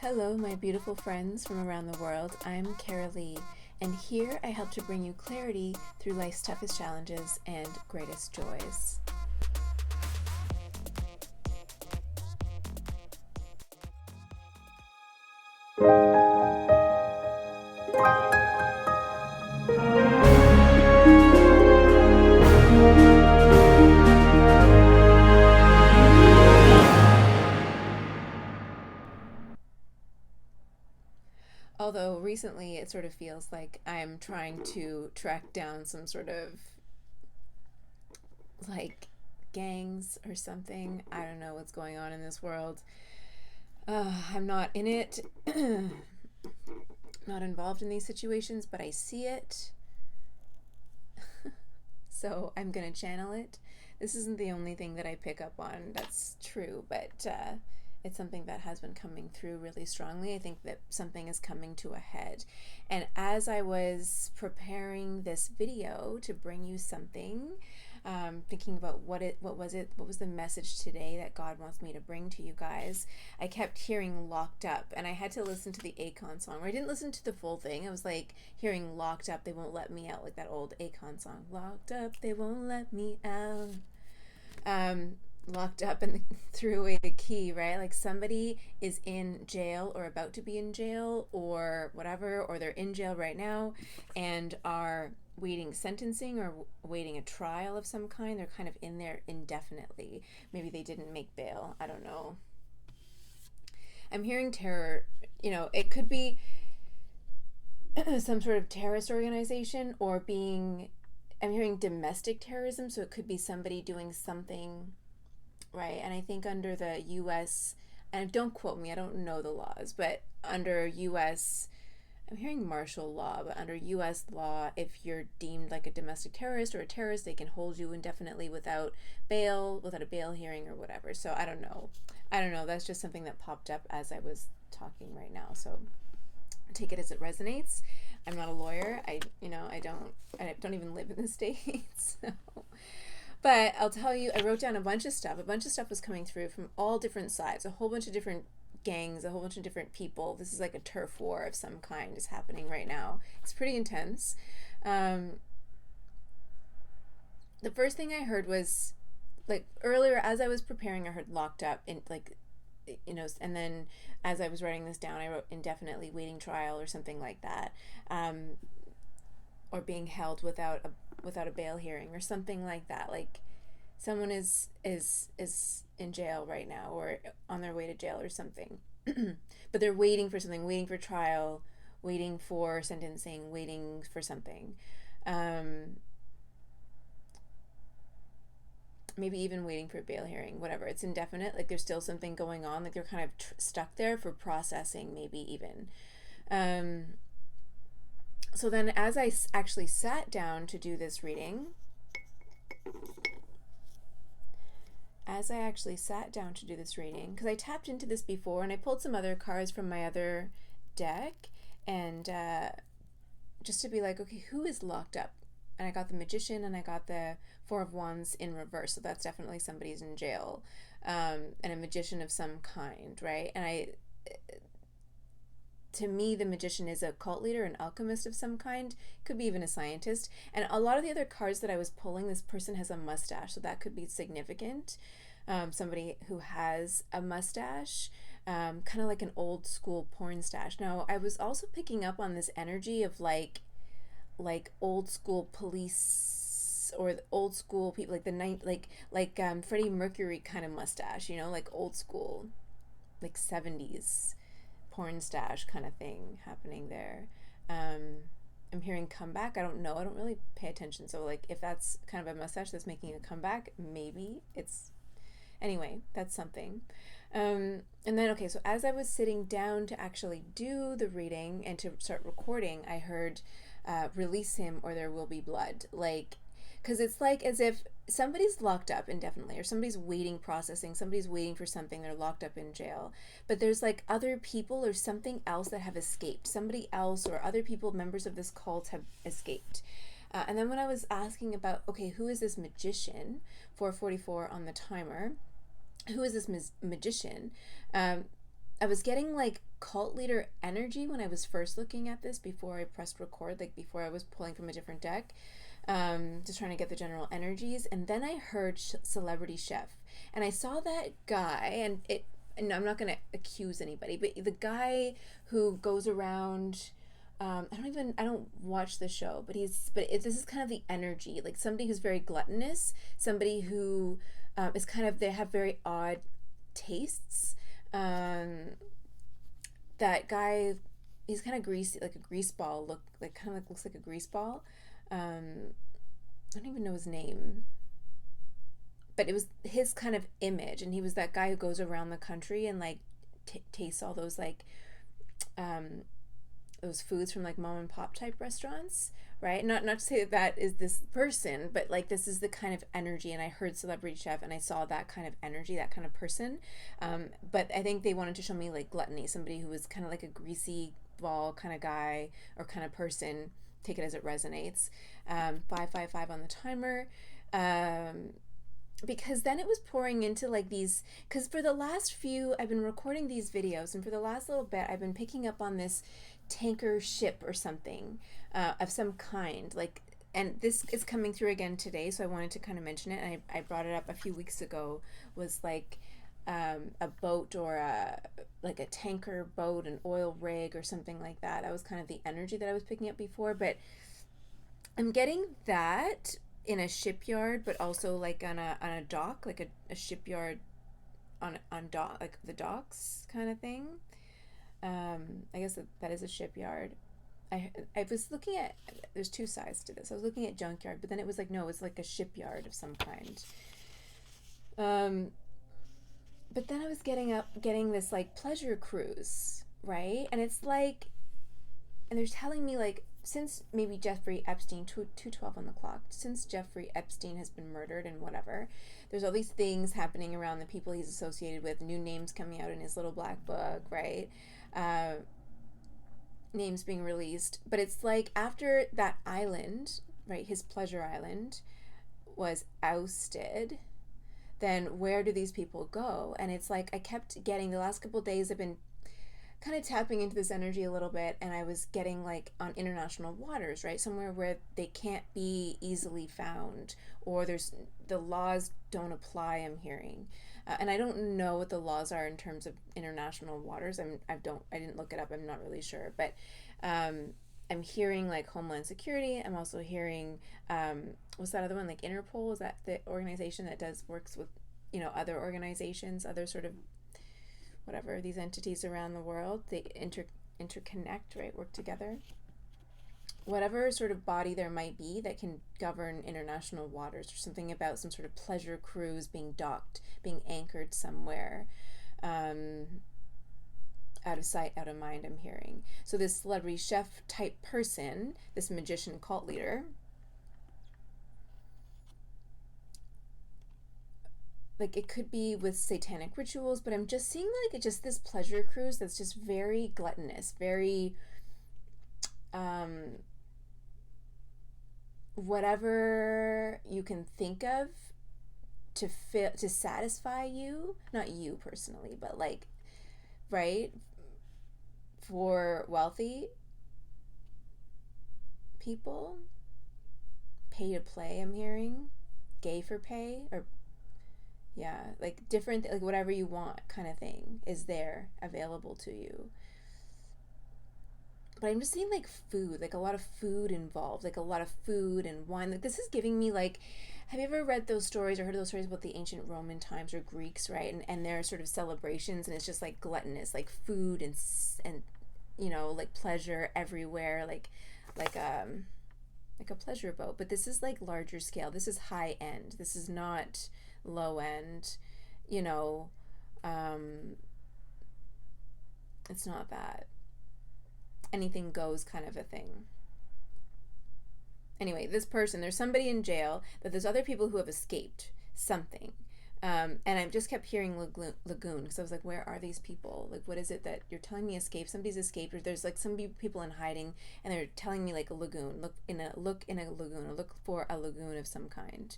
Hello, my beautiful friends from around the world. I'm Carolee, and here I help to bring you clarity through life's toughest challenges and greatest joys. Although recently it sort of feels like I'm trying to track down some sort of like gangs or something. I don't know what's going on in this world. I'm not in it, not involved in these situations, but I see it. So I'm going to channel it. This isn't the only thing that I pick up on that's true, but it's something that has been coming through really strongly. I think that something is coming to a head. And as I was preparing this video to bring you something, thinking about what was the message today that God wants me to bring to you guys, I kept hearing "Locked Up," and I had to listen to the Akon song. Or I didn't listen to the full thing. I was like hearing "Locked Up, they won't let me out," like that old Akon song. Locked up, they won't let me out. Locked up and threw away the key, right? Like somebody is in jail or about to be in jail or whatever, or they're in jail right now and are waiting sentencing or waiting a trial of some kind. They're kind of in there indefinitely. Maybe they didn't make bail. I don't know. I'm hearing terror. It could be some sort of terrorist organization or I'm hearing domestic terrorism, so it could be somebody doing something, right? And I think under the U.S., and don't quote me, I don't know the laws, but under U.S., I'm hearing martial law, but under U.S. law, if you're deemed like a domestic terrorist or a terrorist, they can hold you indefinitely without a bail hearing or whatever. So I don't know. That's just something that popped up as I was talking right now. So take it as it resonates. I'm not a lawyer. I don't even live in the States. So. But I'll tell you, I wrote down a bunch of stuff. A bunch of stuff was coming through from all different sides. A whole bunch of different gangs, a whole bunch of different people. This is like a turf war of some kind is happening right now. It's pretty intense. The first thing I heard was, like, earlier as I was preparing, I heard "locked up" in, like, and then as I was writing this down, I wrote "indefinitely waiting trial" or something like that, or being held without a bail hearing or something like that. Like someone is in jail right now or on their way to jail or something, but they're waiting for something, waiting for trial, waiting for sentencing, waiting for something. Maybe even waiting for a bail hearing, whatever. It's indefinite, like there's still something going on, like they're kind of stuck there for processing, maybe even. So then as I actually sat down to do this reading, because I tapped into this before and I pulled some other cards from my other deck, and just to be like, okay, who is locked up? And I got the Magician and I got the Four of Wands in reverse, so that's definitely somebody's in jail, and a magician of some kind, right? And to me, the Magician is a cult leader, an alchemist of some kind, could be even a scientist. And a lot of the other cards that I was pulling, this person has a mustache, so that could be significant. Somebody who has a mustache, kind of like an old school porn stash. Now, I was also picking up on this energy of like old school police or the old school people, like the night, like Freddie Mercury kind of mustache, like old school, like 70s porn stash kind of thing happening there. I'm hearing comeback. I don't know. I don't really pay attention. So like if that's kind of a mustache that's making a comeback, maybe it's, anyway, that's something. And then, okay, so as I was sitting down to actually do the reading and to start recording, I heard release him or there will be blood. Like, because it's like as if somebody's locked up indefinitely or somebody's waiting processing, somebody's waiting for something, they're locked up in jail, but there's like other people or something else that have escaped. Somebody else or other people, members of this cult, have escaped. And then when I was asking about, okay, who is this Magician, 444 on the timer, who is this magician, I was getting like cult leader energy when I was first looking at this before I pressed record, like before I was pulling from a different deck, just trying to get the general energies. And then I heard celebrity chef, and I saw that guy, and it. And I'm not gonna accuse anybody, but the guy who goes around. I don't watch the show, but this is kind of the energy, like somebody who's very gluttonous, somebody who is kind of, they have very odd tastes. Um, that guy, he's kind of greasy, like a grease ball look, like kind of like looks like a grease ball. Um, I don't even know his name, but it was his kind of image, and he was that guy who goes around the country and like tastes all those like um, those foods from like mom and pop type restaurants, right? Not to say that that is this person, but like this is the kind of energy. And I heard celebrity chef, and I saw that kind of energy, that kind of person. But I think they wanted to show me like gluttony, somebody who was kind of like a greasy ball kind of guy or kind of person. Take it as it resonates. 555 on the timer. Because then it was pouring into like these, because for the last few, I've been recording these videos, and for the last little bit I've been picking up on this tanker ship or something, of some kind, like, and this is coming through again today, so I wanted to kind of mention it. And I brought it up a few weeks ago, was like a boat, or a like a tanker boat, an oil rig or something like that. That was kind of the energy that I was picking up before, but I'm getting that in a shipyard, but also like on a dock, like a shipyard on dock, like the docks kind of thing. I guess that is a shipyard. I was looking at, there's two sides to this. I was looking at junkyard, but then it was like, no, it's like a shipyard of some kind. Um, but then I was getting this like pleasure cruise, right? And it's like, and they're telling me like, since maybe Jeffrey Epstein, 212 on the clock, since Jeffrey Epstein has been murdered and whatever, there's all these things happening around the people he's associated with, new names coming out in his little black book, right? Uh, Names being released. But it's like after that island, right, his pleasure island, was ousted, then where do these people go? And it's like I kept getting, the last couple of days I've been kind of tapping into this energy a little bit, and I was getting like on international waters, right? Somewhere where they can't be easily found, or there's, the laws don't apply, I'm hearing. And I don't know what the laws are in terms of international waters. I didn't look it up. I'm not really sure, but um, I'm hearing like Homeland Security. I'm also hearing what's that other one? Like Interpol, is that the organization that does works with, other organizations, other sort of whatever, these entities around the world, they interconnect, right? Work together. Whatever sort of body there might be that can govern international waters, or something about some sort of pleasure cruise being docked, being anchored somewhere. Um, Out of sight, out of mind, I'm hearing. So this celebrity chef type person, this magician cult leader, like it could be with satanic rituals, but I'm just seeing like just this pleasure cruise that's just very gluttonous, very um whatever you can think of to feel, to satisfy you, not you personally, but like, right, for wealthy people, pay to play, I'm hearing, gay for pay, or yeah, like different, like whatever you want kind of thing is there available to you. But I'm just seeing like food, like a lot of food involved, like a lot of food and wine. Like this is giving me like, have you ever read those stories or heard those stories about the ancient Roman times or Greeks, right? And their sort of celebrations, and it's just like gluttonous, like food and like pleasure everywhere, like a pleasure boat. But this is like larger scale. This is high end. This is not low end. You know, um, it's not that anything goes kind of a thing. Anyway, this person, there's somebody in jail, but there's other people who have escaped something. And I just kept hearing lagoon, because I was like, where are these people? Like, what is it that you're telling me escape? Somebody's escaped, or there's like some people in hiding, and they're telling me like a lagoon. Look in a lagoon, or look for a lagoon of some kind.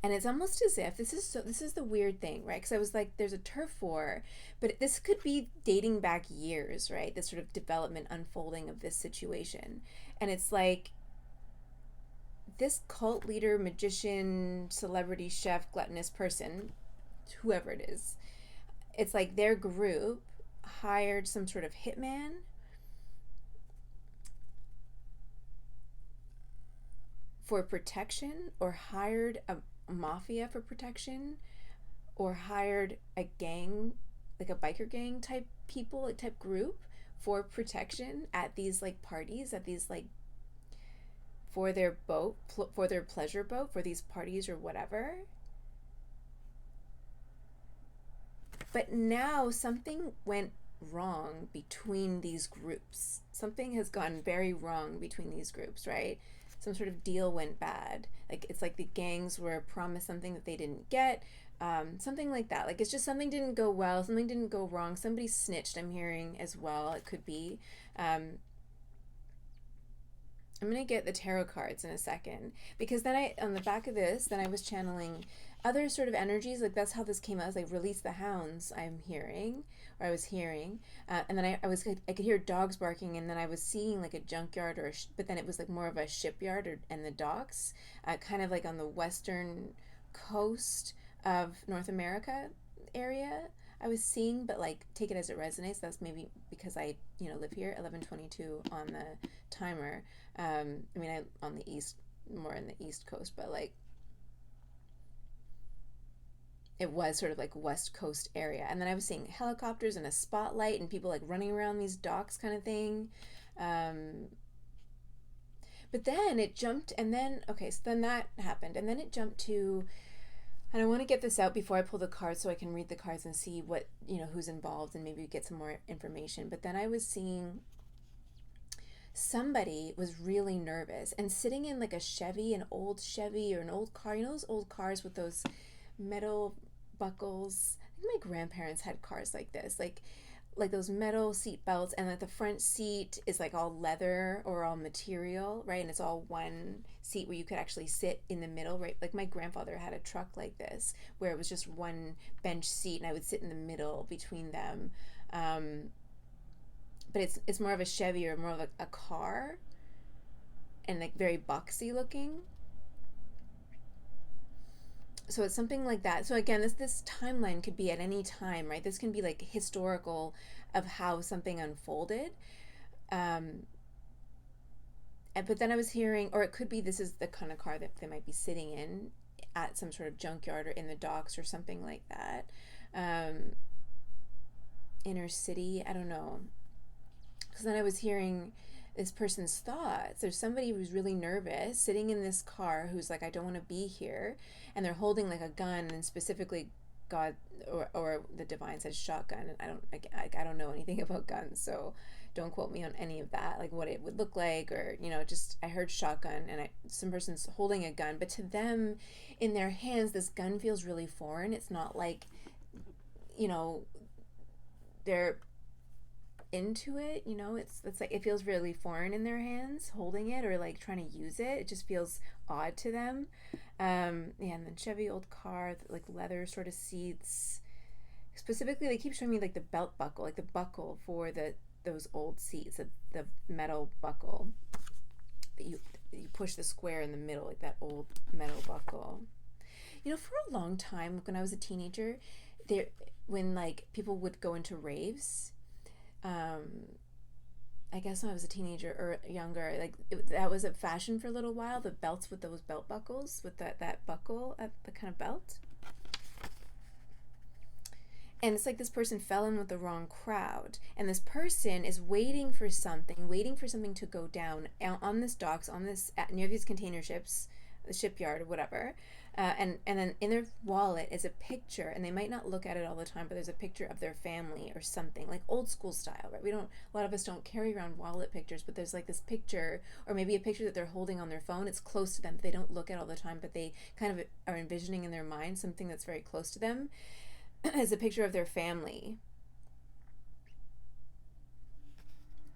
And it's almost as if this is the weird thing, right? Because I was like, there's a turf war, but this could be dating back years, right? This sort of development unfolding of this situation. And it's like this cult leader, magician, celebrity chef, gluttonous person, whoever it is, it's like their group hired some sort of hitman for protection, or hired a mafia for protection, or hired a gang, like a biker gang type people, like type group for protection at these like parties, at these like for their boat, for their pleasure boat, for these parties or whatever. But now something went wrong between these groups. Something has gone very wrong between these groups, right? Some sort of deal went bad. Like it's like the gangs were promised something that they didn't get. Something like that. Like it's just something didn't go well, something didn't go wrong. Somebody snitched, I'm hearing as well. It could be. I'm gonna get the tarot cards in a second, because then I, on the back of this, then I was channeling other sort of energies. Like that's how this came out. As like release the hounds. I'm hearing, or I was hearing, and then I could hear dogs barking, and then I was seeing like a junkyard or but then it was like more of a shipyard and the docks, kind of like on the western coast of North America area. I was seeing, but like take it as it resonates. That's maybe because I live here. 11:22 on the timer. I mean, I'm on the east, more in the east coast, but like it was sort of like west coast area. And then I was seeing helicopters and a spotlight and people like running around these docks, kind of thing. Um, but then it jumped, and then okay, so then that happened, and then it jumped to, and I want to get this out before I pull the cards so I can read the cards and see what who's involved and maybe get some more information. But then I was seeing somebody was really nervous and sitting in like a Chevy, an old Chevy or an old car. You know those old cars with those metal buckles? I think my grandparents had cars like this, like those metal seat belts, and like the front seat is like all leather or all material, right? And it's all one seat where you could actually sit in the middle, right? Like my grandfather had a truck like this where it was just one bench seat and I would sit in the middle between them. um, but it's more of a Chevy or more of a car, and like very boxy looking. So it's something like that. So again, this timeline could be at any time, right? This can be like historical of how something unfolded. Um, but then I was hearing, or it could be this is the kind of car that they might be sitting in at some sort of junkyard or in the docks or something like that. Um, Inner city, I don't know. Because then I was hearing this person's thoughts. There's somebody who's really nervous sitting in this car who's like, I don't want to be here. And they're holding like a gun, and specifically God, or the divine says shotgun. And I don't know anything about guns, so don't quote me on any of that, like what it would look like, or just I heard shotgun, and some person's holding a gun, but to them in their hands this gun feels really foreign. It's not like you know they're into it. It's like it feels really foreign in their hands holding it, or like trying to use it. It just feels odd to them. Yeah, and then Chevy old car, like leather sort of seats. Specifically, they keep showing me like the belt buckle, like the buckle for those old seats, the metal buckle that you push the square in the middle, like that old metal buckle. For a long time when I was a teenager, there when like people would go into raves, um, I guess when I was a teenager or younger, like that was a fashion for a little while. The belts with those belt buckles, with that buckle at the kind of belt. And it's like this person fell in with the wrong crowd, and this person is waiting for something to go down on this docks, on this near these container ships, the shipyard or whatever. And then in their wallet is a picture, and they might not look at it all the time, but there's a picture of their family or something, like old school style, right? A lot of us don't carry around wallet pictures, but there's like this picture, or maybe a picture that they're holding on their phone. It's close to them, but they don't look at all the time, but they kind of are envisioning in their mind something that's very close to them as a picture of their family.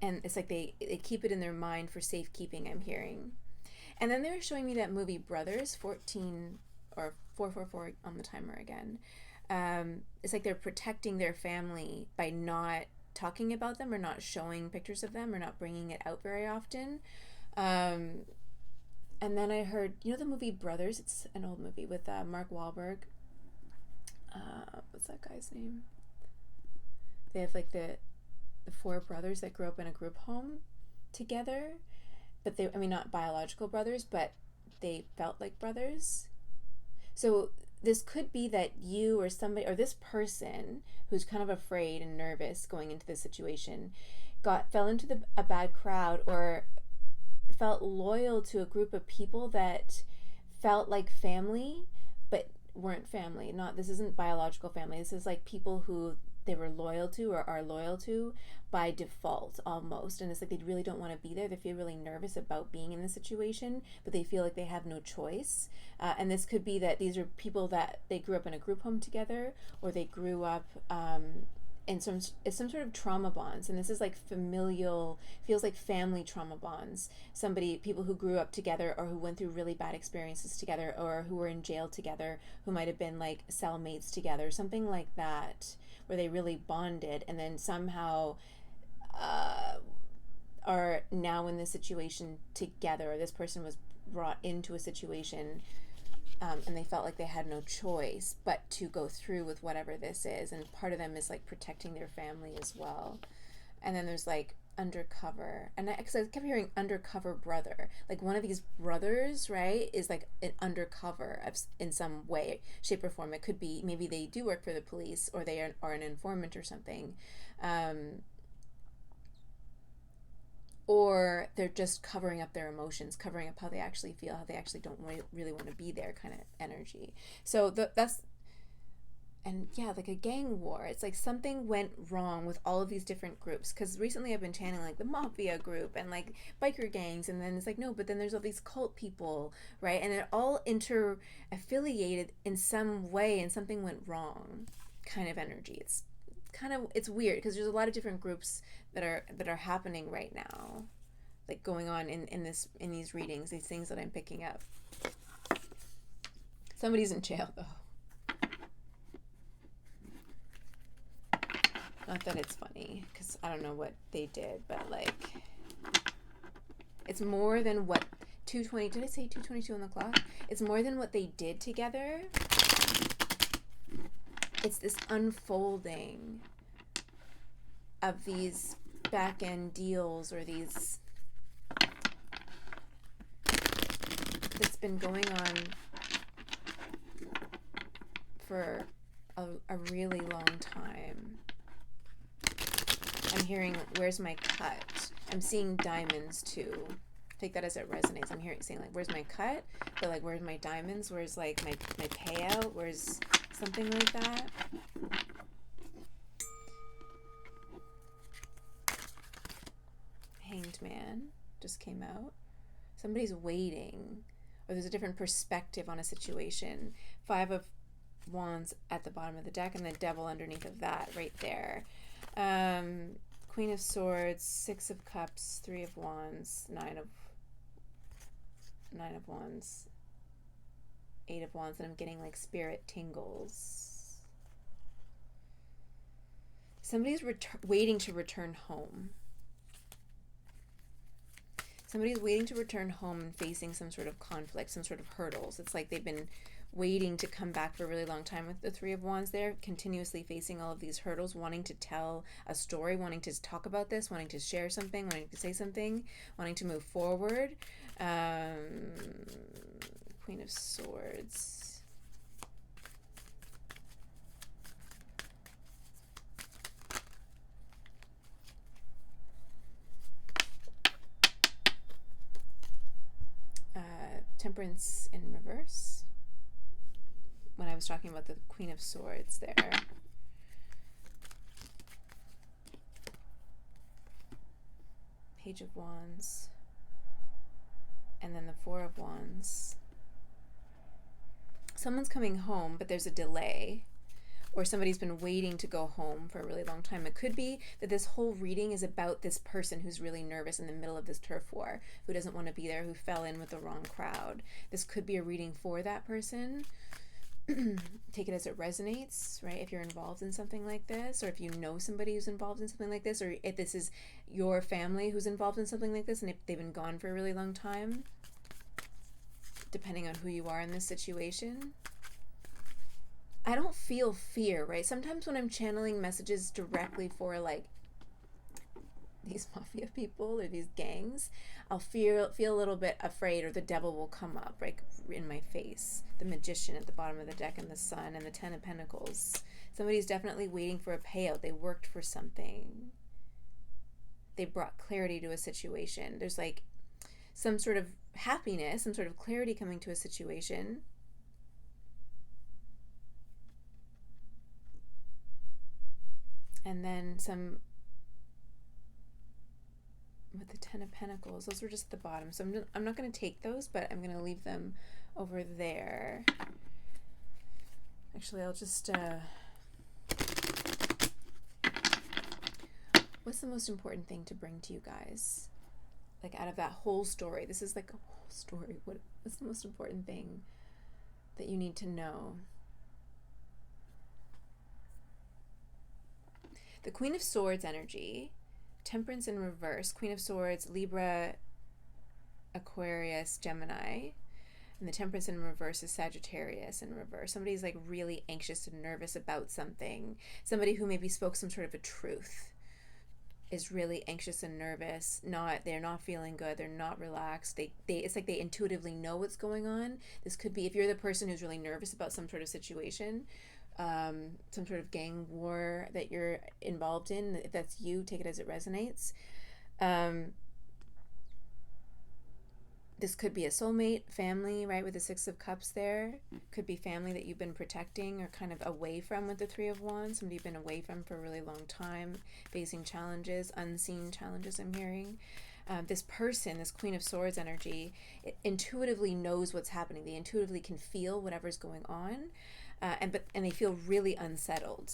And it's like they keep it in their mind for safekeeping, I'm hearing. And then they were showing me that movie Brothers, 14 or 444 on the timer again. It's like they're protecting their family by not talking about them or not showing pictures of them or not bringing it out very often. And then I heard, you know the movie Brothers? It's an old movie with Mark Wahlberg. What's that guy's name? They have like the four brothers that grew up in a group home together, but they, I mean, not biological brothers, but they felt like brothers. So this could be that you or somebody or this person who's kind of afraid and nervous going into this situation fell into a bad crowd or felt loyal to a group of people that felt like family but weren't family. Not, this isn't biological family. This is like people who they were loyal to or are loyal to by default almost, and it's like they really don't want to be there. They feel really nervous about being in the situation, but they feel like they have no choice. And this could be that these are people that they grew up in a group home together, or they grew up in some sort of trauma bonds, and this is like familial, feels like family trauma bonds. People who grew up together or who went through really bad experiences together or who were in jail together, who might have been like cellmates together, something like that, where they really bonded and then somehow are now in this situation together, or this person was brought into a situation and they felt like they had no choice but to go through with whatever this is. And part of them is like protecting their family as well. And then there's like undercover. And because I kept hearing undercover brother. Like one of these brothers, right, is like an undercover in some way, shape, or form. It could be maybe they do work for the police or they are an informant or something. Or they're just covering up their emotions, covering up how they actually feel, how they actually don't really want to be there kind of energy. So that's, and yeah, like a gang war. It's like something went wrong with all of these different groups. Because recently I've been channeling like the Mafia group and like biker gangs. And then it's like, no, but then there's all these cult people, right? And they're all inter-affiliated in some way and something went wrong kind of energy. It's weird because there's a lot of different groups that are happening right now, like going on in these readings, these things that I'm picking up. Somebody's in jail though. Not that it's funny because I don't know what they did, but like it's more than what 2:20. Did I say 2:22 on the clock? It's more than what they did together. It's this unfolding of these back end deals or these that's been going on for a really long time. I'm hearing, where's my cut? I'm seeing diamonds too. Take that as it resonates. I'm hearing saying like, where's my cut? But like, where's my diamonds? Where's like my payout? Where's something like that? Hanged Man just came out. Somebody's waiting, or there's a different perspective on a situation. 5 of Wands at the bottom of the deck, and the Devil underneath of that right there. Queen of Swords, 6 of Cups, 3 of Wands, 9 of Wands, 8 of Wands, and I'm getting like spirit tingles. Somebody's waiting to return home. Somebody's waiting to return home and facing some sort of conflict, some sort of hurdles. It's like they've been waiting to come back for a really long time with the 3 of Wands there, continuously facing all of these hurdles, wanting to tell a story, wanting to talk about this, wanting to share something, wanting to say something, wanting to move forward. Queen of Swords. Temperance in reverse. When I was talking about the Queen of Swords there. Page of Wands. And then the 4 of Wands. Someone's coming home, but there's a delay. Or somebody's been waiting to go home for a really long time. It could be that this whole reading is about this person who's really nervous in the middle of this turf war, who doesn't want to be there, who fell in with the wrong crowd. This could be a reading for that person. take it as it resonates, right? If you're involved in something like this, or if you know somebody who's involved in something like this, or if this is your family who's involved in something like this and if they've been gone for a really long time, depending on who you are in this situation. I don't feel fear, right? Sometimes when I'm channeling messages directly for like these mafia people or these gangs, I'll feel a little bit afraid, or the devil will come up right in my face. The magician at the bottom of the deck, and the sun, and the 10 of pentacles. Somebody's definitely waiting for a payout. They worked for something. They brought clarity to a situation. There's like some sort of happiness, some sort of clarity coming to a situation. And then some with the 10 of pentacles. Those were just at the bottom. So I'm not going to take those, but I'm going to leave them over there. Actually, I'll just... what's the most important thing to bring to you guys? Like out of that whole story. This is like a whole story. What's the most important thing that you need to know? The Queen of Swords energy, Temperance in reverse, Queen of Swords, Libra, Aquarius, Gemini, and the Temperance in reverse is Sagittarius in reverse. Somebody's like really anxious and nervous about something. Somebody who maybe spoke some sort of a truth is really anxious and nervous. They're not feeling good. They're not relaxed. It's like they intuitively know what's going on. This could be if you're the person who's really nervous about some sort of situation. Some sort of gang war that you're involved in. If that's you, take it as it resonates. This could be a soulmate, family, right, with the 6 of Cups there. Could be family that you've been protecting or kind of away from with the 3 of Wands. Somebody you've been away from for a really long time, facing challenges, unseen challenges I'm hearing. This person, this Queen of Swords energy, it intuitively knows what's happening. They intuitively can feel whatever's going on. And they feel really unsettled.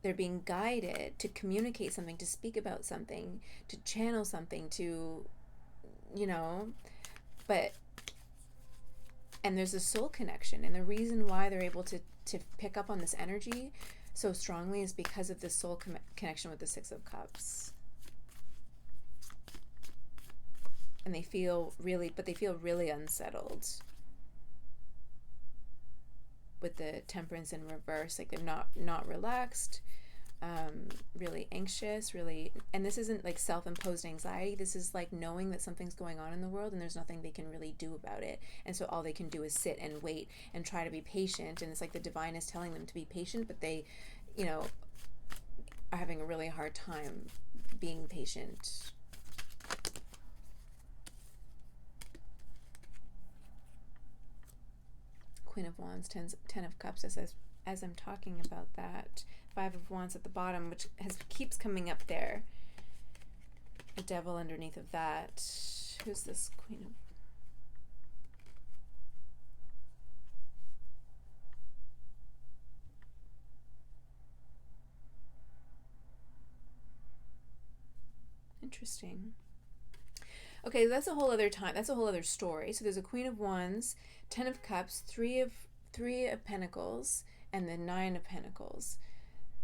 They're being guided to communicate something, to speak about something, to channel something, to, and there's a soul connection. And the reason why they're able to pick up on this energy so strongly is because of the soul connection with the 6 of Cups. And they feel really unsettled. With the Temperance in reverse, like they're not relaxed, really anxious, and this isn't like self-imposed anxiety. This is like knowing that something's going on in the world and there's nothing they can really do about it, and so all they can do is sit and wait and try to be patient. And it's like the divine is telling them to be patient, but they, are having a really hard time being patient. Queen of Wands, 10 of Cups, as I'm talking about that. 5 of Wands at the bottom, which keeps coming up there. The Devil underneath of that. Who's this Queen of... Interesting. Okay, that's a whole other time. That's a whole other story. So there's a Queen of Wands, 10 of Cups, 3 of Pentacles, and then 9 of Pentacles.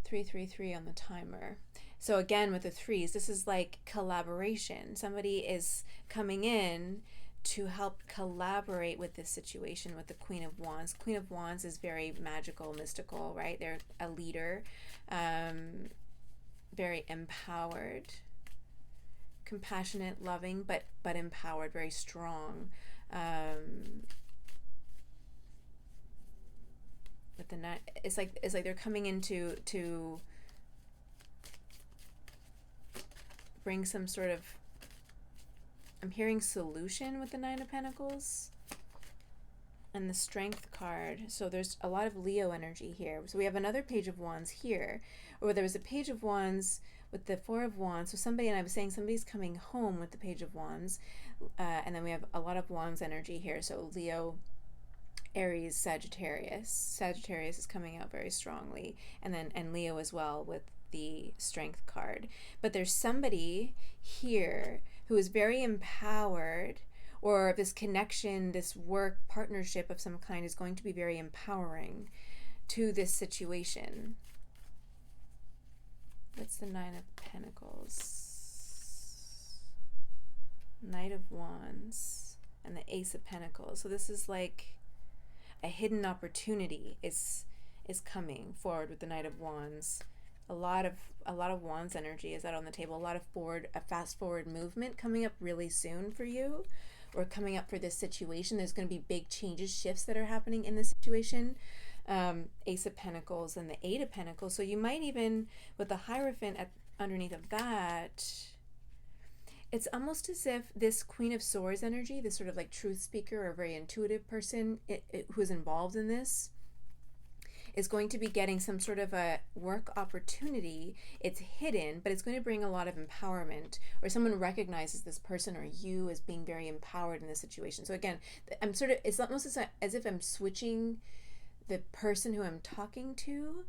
333 on the timer. So again, with the 3s, this is like collaboration. Somebody is coming in to help collaborate with this situation with the Queen of Wands. Queen of Wands is very magical, mystical, right? They're a leader, very empowered, compassionate, loving, but empowered, very strong. With the nine, it's like they're coming in to bring some sort of, I'm hearing solution with the 9 of Pentacles and the Strength card. So there's a lot of Leo energy here. So we have another Page of Wands here, or there was a Page of Wands with the 4 of Wands. So somebody, and I was saying somebody's coming home with the Page of Wands, and then we have a lot of Wands energy here. So Leo, Aries, Sagittarius. Sagittarius is coming out very strongly, and Leo as well with the Strength card. But there's somebody here who is very empowered, or this connection, this work partnership of some kind is going to be very empowering to this situation. What's the Nine of Pentacles? Knight of Wands and the Ace of Pentacles. So this is like a hidden opportunity is coming forward with the Knight of Wands. A lot of Wands energy is out on the table. A fast forward movement coming up really soon for you, or coming up for this situation. There's going to be big changes, shifts that are happening in this situation. Ace of Pentacles and the Eight of Pentacles. So you might even, with the Hierophant underneath of that, it's almost as if this Queen of Swords energy, this sort of like truth speaker or very intuitive person who's involved in this, is going to be getting some sort of a work opportunity. It's hidden, but it's going to bring a lot of empowerment, or someone recognizes this person or you as being very empowered in this situation. So again, it's almost as if I'm switching the person who I'm talking to,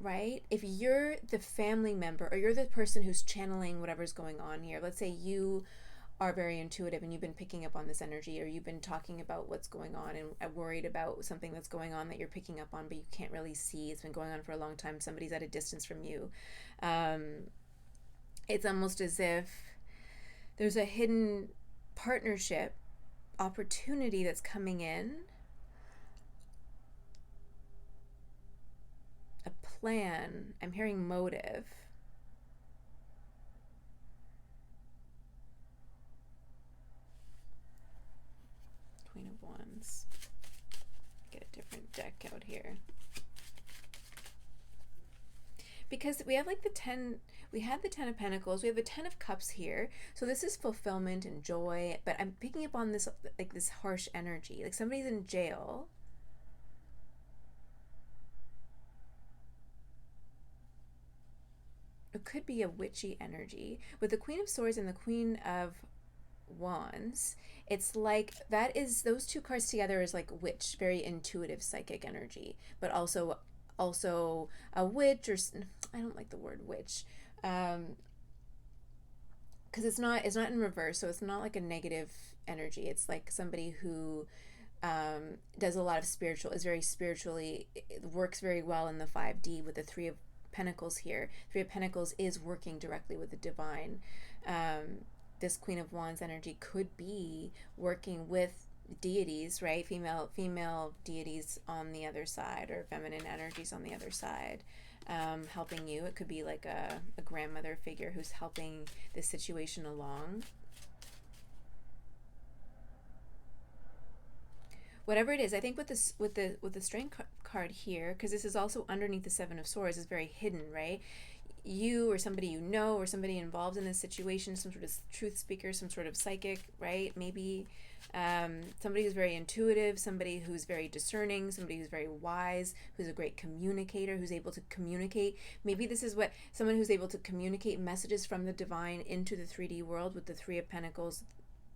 right? If you're the family member, or you're the person who's channeling whatever's going on here, let's say you are very intuitive and you've been picking up on this energy, or you've been talking about what's going on and worried about something that's going on that you're picking up on but you can't really see. It's been going on for a long time. Somebody's at a distance from you. It's almost as if there's a hidden partnership opportunity that's coming in, a plan. I'm hearing motive. Queen of Wands. Get a different deck out here, because we have like the 10, we had the 10 of Pentacles, we have the 10 of Cups here. So this is fulfillment and joy, but I'm picking up on this, like this harsh energy, like somebody's in jail. It could be a witchy energy. With the Queen of Swords and the Queen of Wands, it's like that is, those two cards together is like witch, very intuitive psychic energy, but also a witch, or I don't like the word witch, because it's not in reverse, so it's not like a negative energy. It's like somebody who does a lot of spiritual, is very spiritually, works very well in the 5D with the Three of Pentacles here. Three of Pentacles is working directly with the divine. This Queen of Wands energy could be working with deities, right? Female deities on the other side, or feminine energies on the other side, helping you. It could be like a grandmother figure who's helping this situation along. Whatever it is, I think with this, with the Strength card here, because this is also underneath the Seven of Swords, is very hidden, right? You, or somebody you know, or somebody involved in this situation, some sort of truth speaker, some sort of psychic, right? Maybe somebody who's very intuitive, somebody who's very discerning, somebody who's very wise, who's a great communicator, who's able to communicate. Maybe this is what someone who's able to communicate messages from the divine into the 3D world with the Three of Pentacles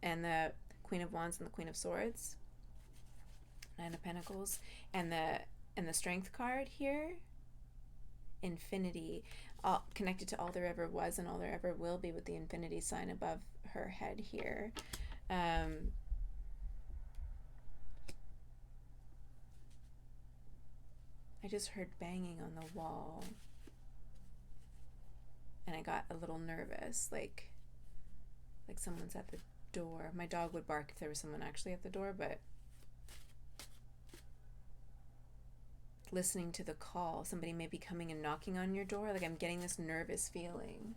and the Queen of Wands and the Queen of Swords, Nine of Pentacles, and the Strength card here, Infinity, all connected to all there ever was and all there ever will be, with the infinity sign above her head here. I just heard banging on the wall, and I got a little nervous, like someone's at the door. My dog would bark if there was someone actually at the door, but listening to the call, somebody may be coming and knocking on your door. Like, I'm getting this nervous feeling.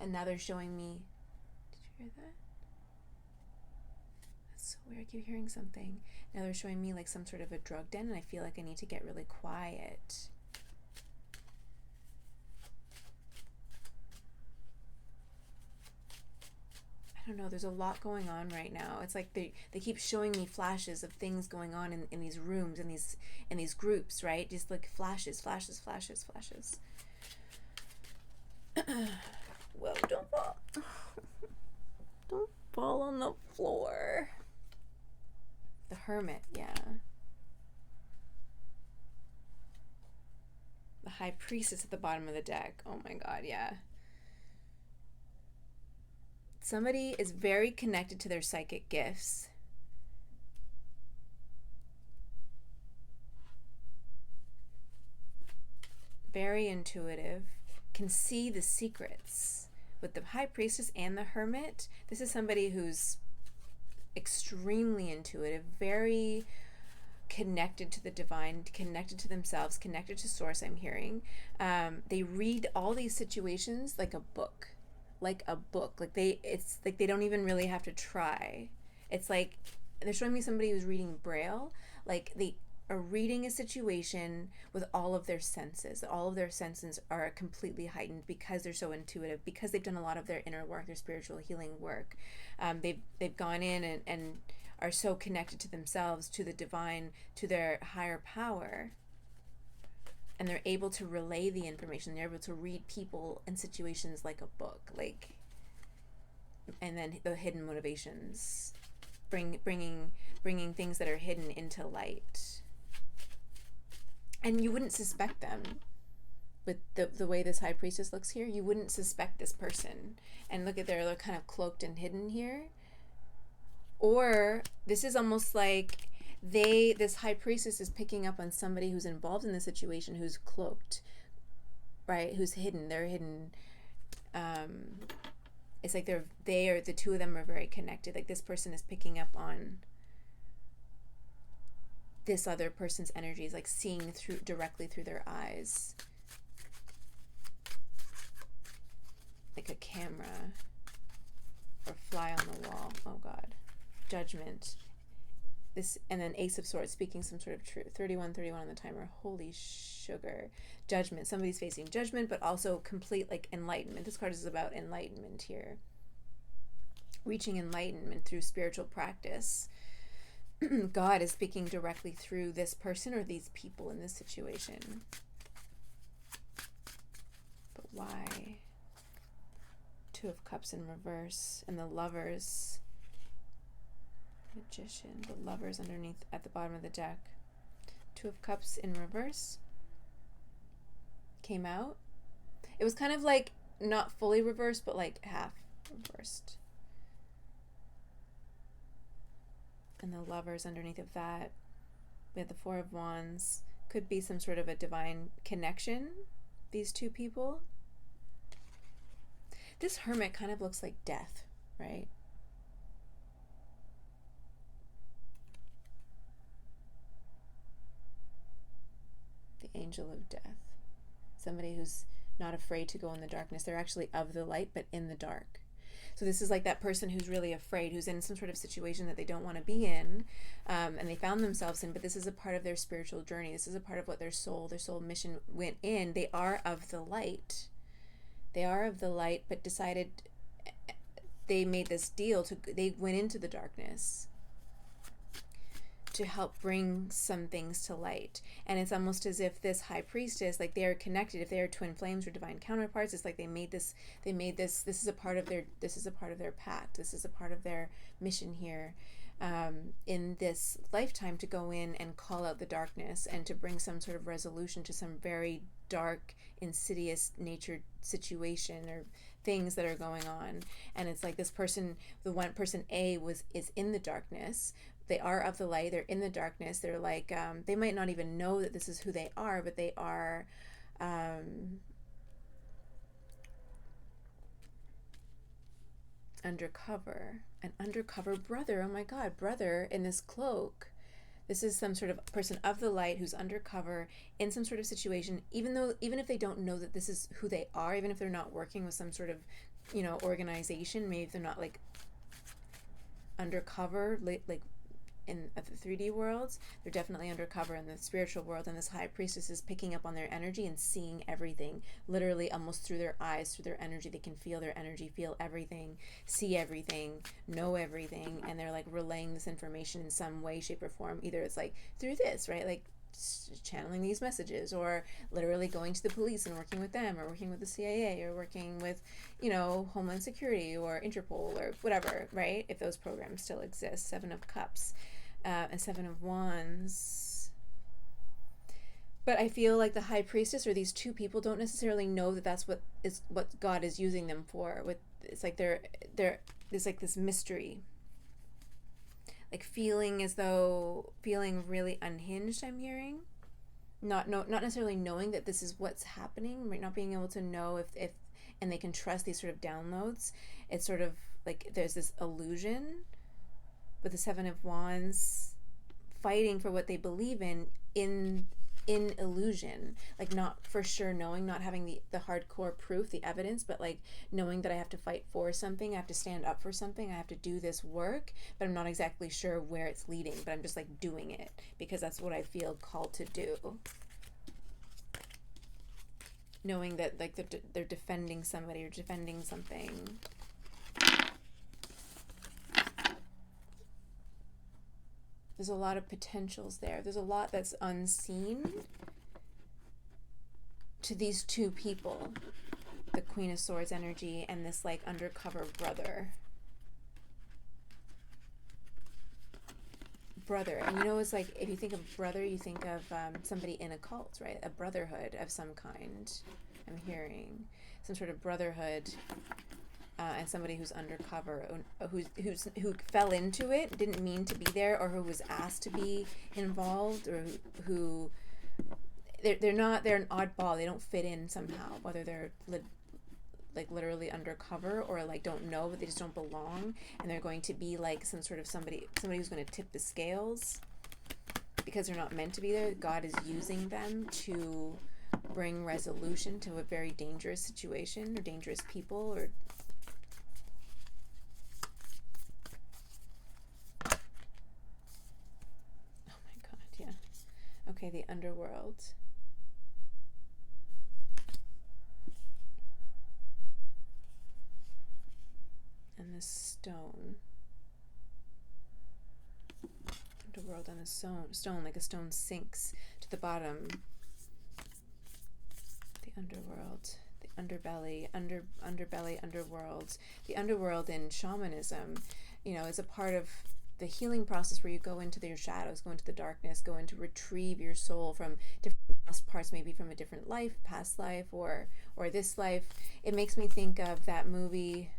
And now they're showing me, did you hear that? That's so weird. I keep hearing something. Now they're showing me like some sort of a drug den, and I feel like I need to get really quiet. I don't know, there's a lot going on right now. It's like they keep showing me flashes of things going on in these rooms, in these groups, right? Just like flashes. Whoa, don't fall. Don't fall on the floor. The Hermit, yeah. The High Priestess at the bottom of the deck. Oh my god, yeah. Somebody is very connected to their psychic gifts. Very intuitive, can see the secrets. With the high priestess and the hermit, this is somebody who's extremely intuitive, very connected to the divine, connected to themselves, connected to source. I'm hearing they read all these situations like a book, like it's like they don't even really have to try. It's like they're showing me somebody who's reading braille, like they are reading a situation with all of their senses. All of their senses are completely heightened because they're so intuitive, because they've done a lot of their inner work, their spiritual healing work. They've gone in and are so connected to themselves, to the divine, to their higher power, and they're able to relay the information. They're able to read people and situations like a book, like, and then the hidden motivations, bringing things that are hidden into light. And you wouldn't suspect them with the way this high priestess looks here. You wouldn't suspect this person. And look at they're kind of cloaked and hidden here. Or this is almost like this high priestess is picking up on somebody who's involved in the situation, who's cloaked, right? Who's hidden. They're hidden. It's like the two of them are very connected. Like this person is picking up on this other person's energies, like seeing directly through their eyes, like a camera or fly on the wall. Oh God. Judgment. This, and then Ace of Swords, speaking some sort of truth. 31 on the timer. Holy sugar. Judgment. Somebody's facing judgment, but also complete like enlightenment. This card is about enlightenment here. Reaching enlightenment through spiritual practice. God is speaking directly through this person or these people in this situation. But why? Two of Cups in reverse, and the Lovers. Magician. The Lovers underneath at the bottom of the deck. Two of Cups in reverse came out. It was kind of like not fully reversed, but like half reversed. And the Lovers underneath of that. We have the Four of Wands. Could be some sort of a divine connection, these two people. This Hermit kind of looks like death, right? The Angel of Death. Somebody who's not afraid to go in the darkness. They're actually of the light, but in the dark. So this is like that person who's really afraid, who's in some sort of situation that they don't want to be in, and they found themselves in, but this is a part of their spiritual journey. This is a part of what their soul mission went in. They are of the light. They are of the light, but decided, they made this deal they went into the darkness to help bring some things to light. And it's almost as if this high priestess, like they are connected, if they are twin flames or divine counterparts, it's like they made this, this is a part of their pact. This is a part of their mission here, in this lifetime, to go in and call out the darkness and to bring some sort of resolution to some very dark, insidious nature situation or things that are going on. And it's like this person, the one person A is in the darkness. They are of the light. They're in the darkness. They're like, they might not even know that this is who they are, but they are undercover. An undercover brother. Oh my God, brother in this cloak. This is some sort of person of the light who's undercover in some sort of situation, even if they don't know that this is who they are, even if they're not working with some sort of, organization, maybe if they're not like undercover, like in the 3D worlds, they're definitely undercover in the spiritual world, and this high priestess is picking up on their energy and seeing everything, literally almost through their eyes, through their energy. They can feel their energy, feel everything, see everything, know everything, and they're like relaying this information in some way, shape, or form. Either it's like through this, right, like channeling these messages, or literally going to the police and working with them, or working with the CIA, or working with, Homeland Security or Interpol or whatever, right, if those programs still exist. Seven of Cups. And Seven of Wands. But I feel like the high priestess or these two people don't necessarily know that that's what God is using them for. With it's like they're there's like this mystery, like feeling really unhinged. I'm hearing, not necessarily knowing that this is what's happening, right? Not being able to know if and they can trust these sort of downloads. It's sort of like there's this illusion with the Seven of Wands, fighting for what they believe in illusion, like not for sure knowing, not having the hardcore proof, the evidence, but like knowing that I have to fight for something, I have to stand up for something, I have to do this work, but I'm not exactly sure where it's leading, but I'm just like doing it because that's what I feel called to do, knowing that like they're defending somebody or defending something. There's a lot of potentials there. There's a lot that's unseen to these two people, the Queen of Swords energy and this like undercover brother. And you know, it's like if you think of brother, you think of somebody in a cult, right? A brotherhood of some kind. I'm hearing some sort of brotherhood, and somebody who's undercover, who fell into it, didn't mean to be there, or who was asked to be involved, or who they're an oddball. They don't fit in somehow, whether they're like literally undercover or like don't know, but they just don't belong, and they're going to be like some sort of somebody who's going to tip the scales because they're not meant to be there. God is using them to bring resolution to a very dangerous situation or dangerous people or okay, the underworld. And the stone. Underworld and a stone, like a stone sinks to the bottom. The underworld, the underbelly, underbelly, underworld. The underworld in shamanism, you know, is a part of the healing process where you go into your shadows, go into the darkness, go in to retrieve your soul from different lost parts, maybe from a different life, past life, or this life. It makes me think of that movie.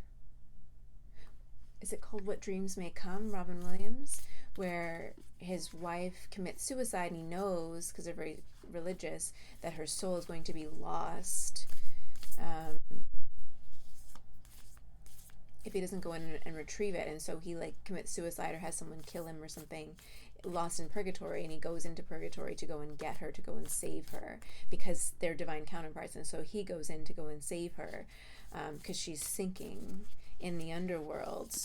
Is it called What Dreams May Come? Robin Williams, where his wife commits suicide and he knows, because they're very religious, that her soul is going to be lost if he doesn't go in and retrieve it. And so he like commits suicide or has someone kill him or something, lost in purgatory, and he goes into purgatory to go and get her, to go and save her, because they're divine counterparts. And so he goes in to go and save her because she's sinking in the underworld.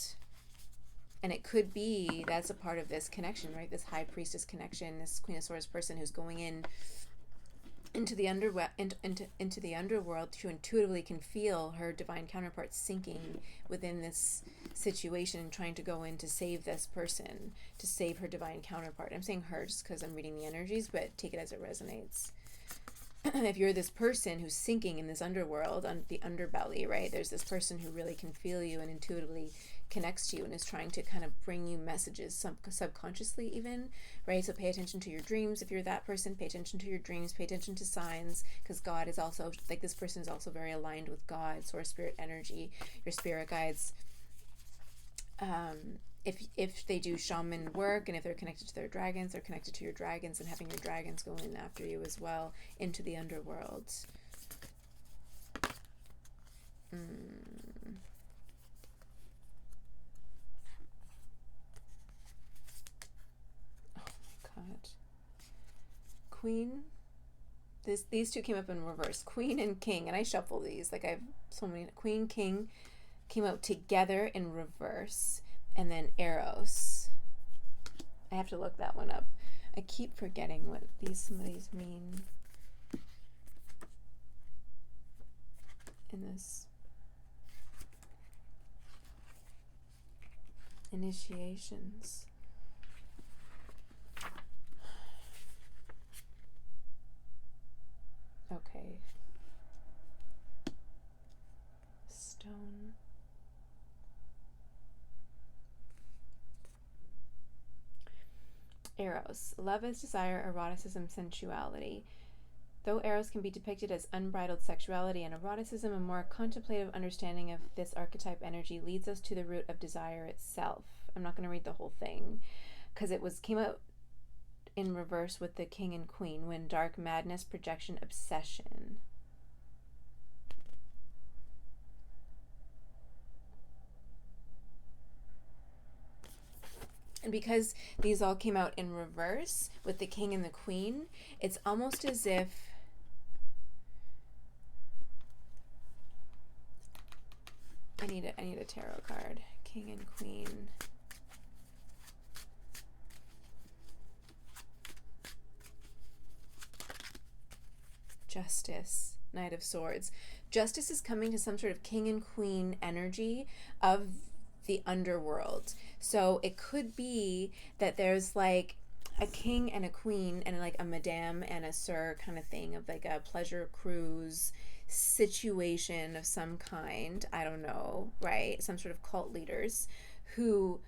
And it could be that's a part of this connection, right? This high priestess connection, this Queen of Swords person who's going into the into the underworld, who intuitively can feel her divine counterpart sinking within this situation and trying to go in to save this person, to save her divine counterpart. I'm saying her just because I'm reading the energies, but take it as it resonates. If you're this person who's sinking in this underworld, on the underbelly, right, there's this person who really can feel you and intuitively connects to you and is trying to kind of bring you messages subconsciously even, right? So pay attention to your dreams. If you're that person, pay attention to your dreams, pay attention to signs, because God is also, like, this person is also very aligned with God, source, spirit, energy, your spirit guides. If they do shaman work, and if they're connected to their dragons, they're connected to your dragons, and having your dragons go in after you as well into the underworld. Oh my god. Queen. These two came up in reverse. Queen and King, and I shuffle these. Like I have so many. Queen, King came out together in reverse, and then Eros. I have to look that one up. I keep forgetting what some of these mean in this initiations. Okay. Stone. Eros. Love is desire, eroticism, sensuality. Though eros can be depicted as unbridled sexuality and eroticism, a more contemplative understanding of this archetype energy leads us to the root of desire itself. I'm not going to read the whole thing because came out in reverse with the king and queen, when dark madness, projection, obsession. And because these all came out in reverse with the king and the queen, it's almost as if I need a tarot card. King and queen. Justice. Knight of Swords. Justice is coming to some sort of king and queen energy of the underworld. So it could be that there's like a king and a queen and like a madame and a sir kind of thing, of like a pleasure cruise situation of some kind. I don't know, right? Some sort of cult leaders who,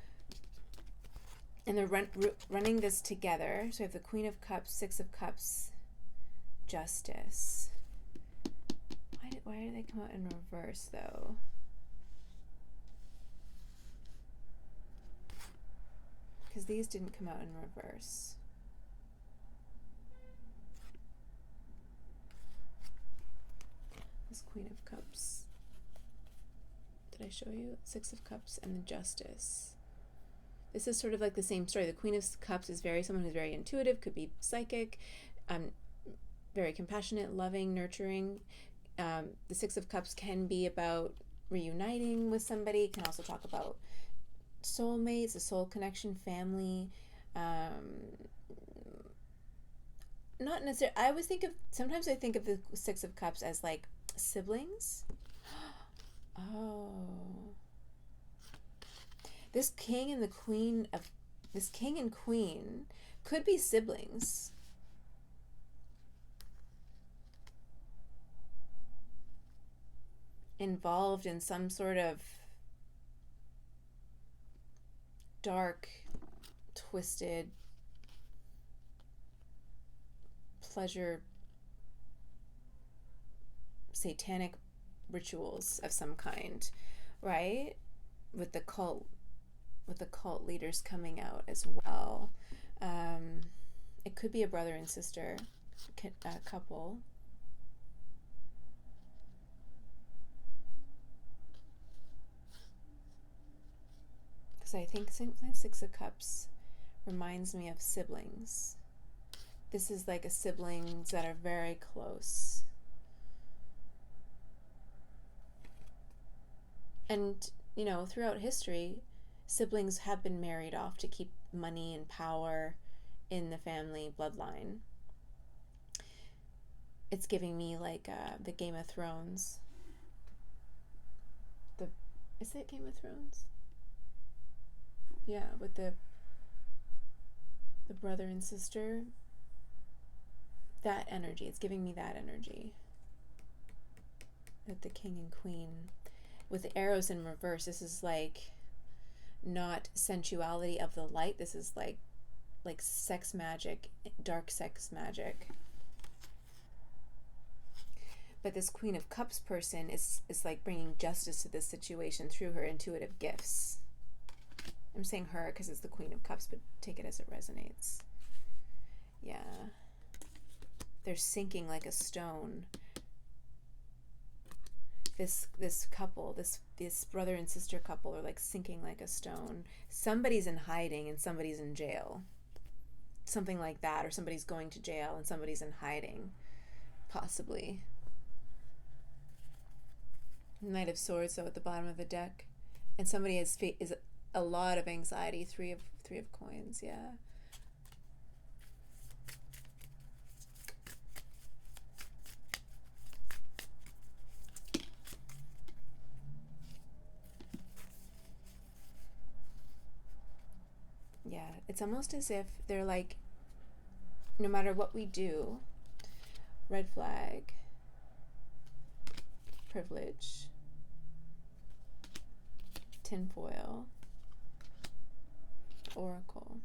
and they're running this together. So we have the Queen of Cups, Six of Cups, Justice. Why did they come out in reverse though? Because these didn't come out in reverse. This Queen of Cups. Did I show you? Six of Cups and the Justice. This is sort of like the same story. The Queen of Cups is someone who's very intuitive, could be psychic, very compassionate, loving, nurturing. The Six of Cups can be about reuniting with somebody. It can also talk about soulmates, a soul connection, family. Not necessarily. Sometimes I think of the Six of Cups as like siblings. Oh. This king and queen could be siblings. Involved in some sort of dark, twisted, pleasure, satanic rituals of some kind, right? With the cult leaders coming out as well. It could be a brother and sister couple. Because I think sometimes Six of Cups reminds me of siblings. This is like a siblings that are very close. And, throughout history, siblings have been married off to keep money and power in the family bloodline. It's giving me like the Game of Thrones. Is it Game of Thrones? Yeah, with the brother and sister. That energy. It's giving me that energy. With the king and queen. With the arrows in reverse, this is like not sensuality of the light. This is like sex magic, dark sex magic. But this Queen of Cups person is like bringing justice to this situation through her intuitive gifts. I'm saying her because it's the Queen of Cups, but take it as it resonates. Yeah. They're sinking like a stone. This couple, this brother and sister couple are like sinking like a stone. Somebody's in hiding and somebody's in jail. Something like that, or somebody's going to jail and somebody's in hiding, possibly. Knight of Swords though at the bottom of the deck, and somebody is a lot of anxiety. Three of coins, yeah. Yeah, it's almost as if they're like, no matter what we do, red flag, privilege, tinfoil, oracle.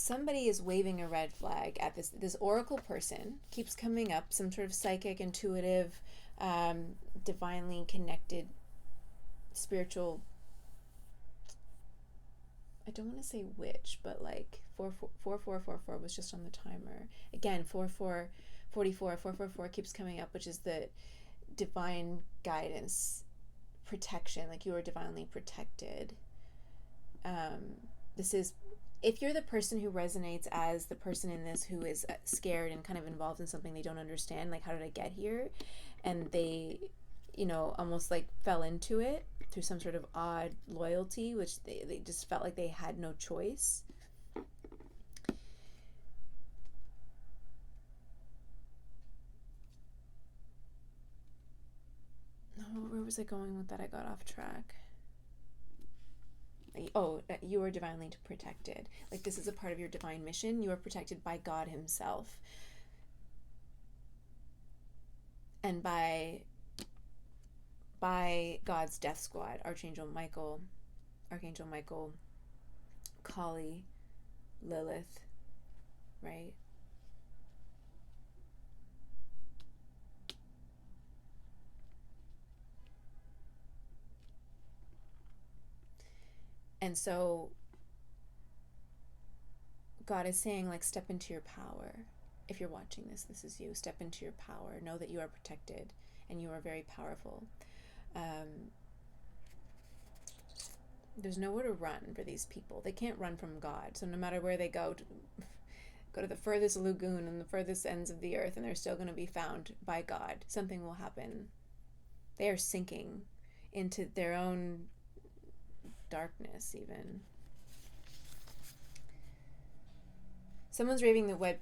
somebody is waving a red flag at this oracle person, keeps coming up, some sort of psychic, intuitive, divinely connected, spiritual, I don't want to say witch, but like 4444 was just on the timer. Again, 4444 keeps coming up, which is the divine guidance, protection, like you are divinely protected. This is, if you're the person who resonates as the person in this who is scared and kind of involved in something they don't understand, like, how did I get here? And they, almost like fell into it through some sort of odd loyalty, which they just felt like they had no choice. Oh, where was I going with that? I got off track. Oh, you are divinely protected. Like, this is a part of your divine mission. You are protected by God himself. And by God's death squad, Archangel Michael, Kali, Lilith, right? And so God is saying, like, step into your power. If you're watching this, this is you. Step into your power. Know that you are protected and you are very powerful. There's nowhere to run for these people. They can't run from God. So no matter where they go to the furthest lagoon and the furthest ends of the earth, and they're still going to be found by God. Something will happen. They are sinking into their own darkness, even. Someone's waving the red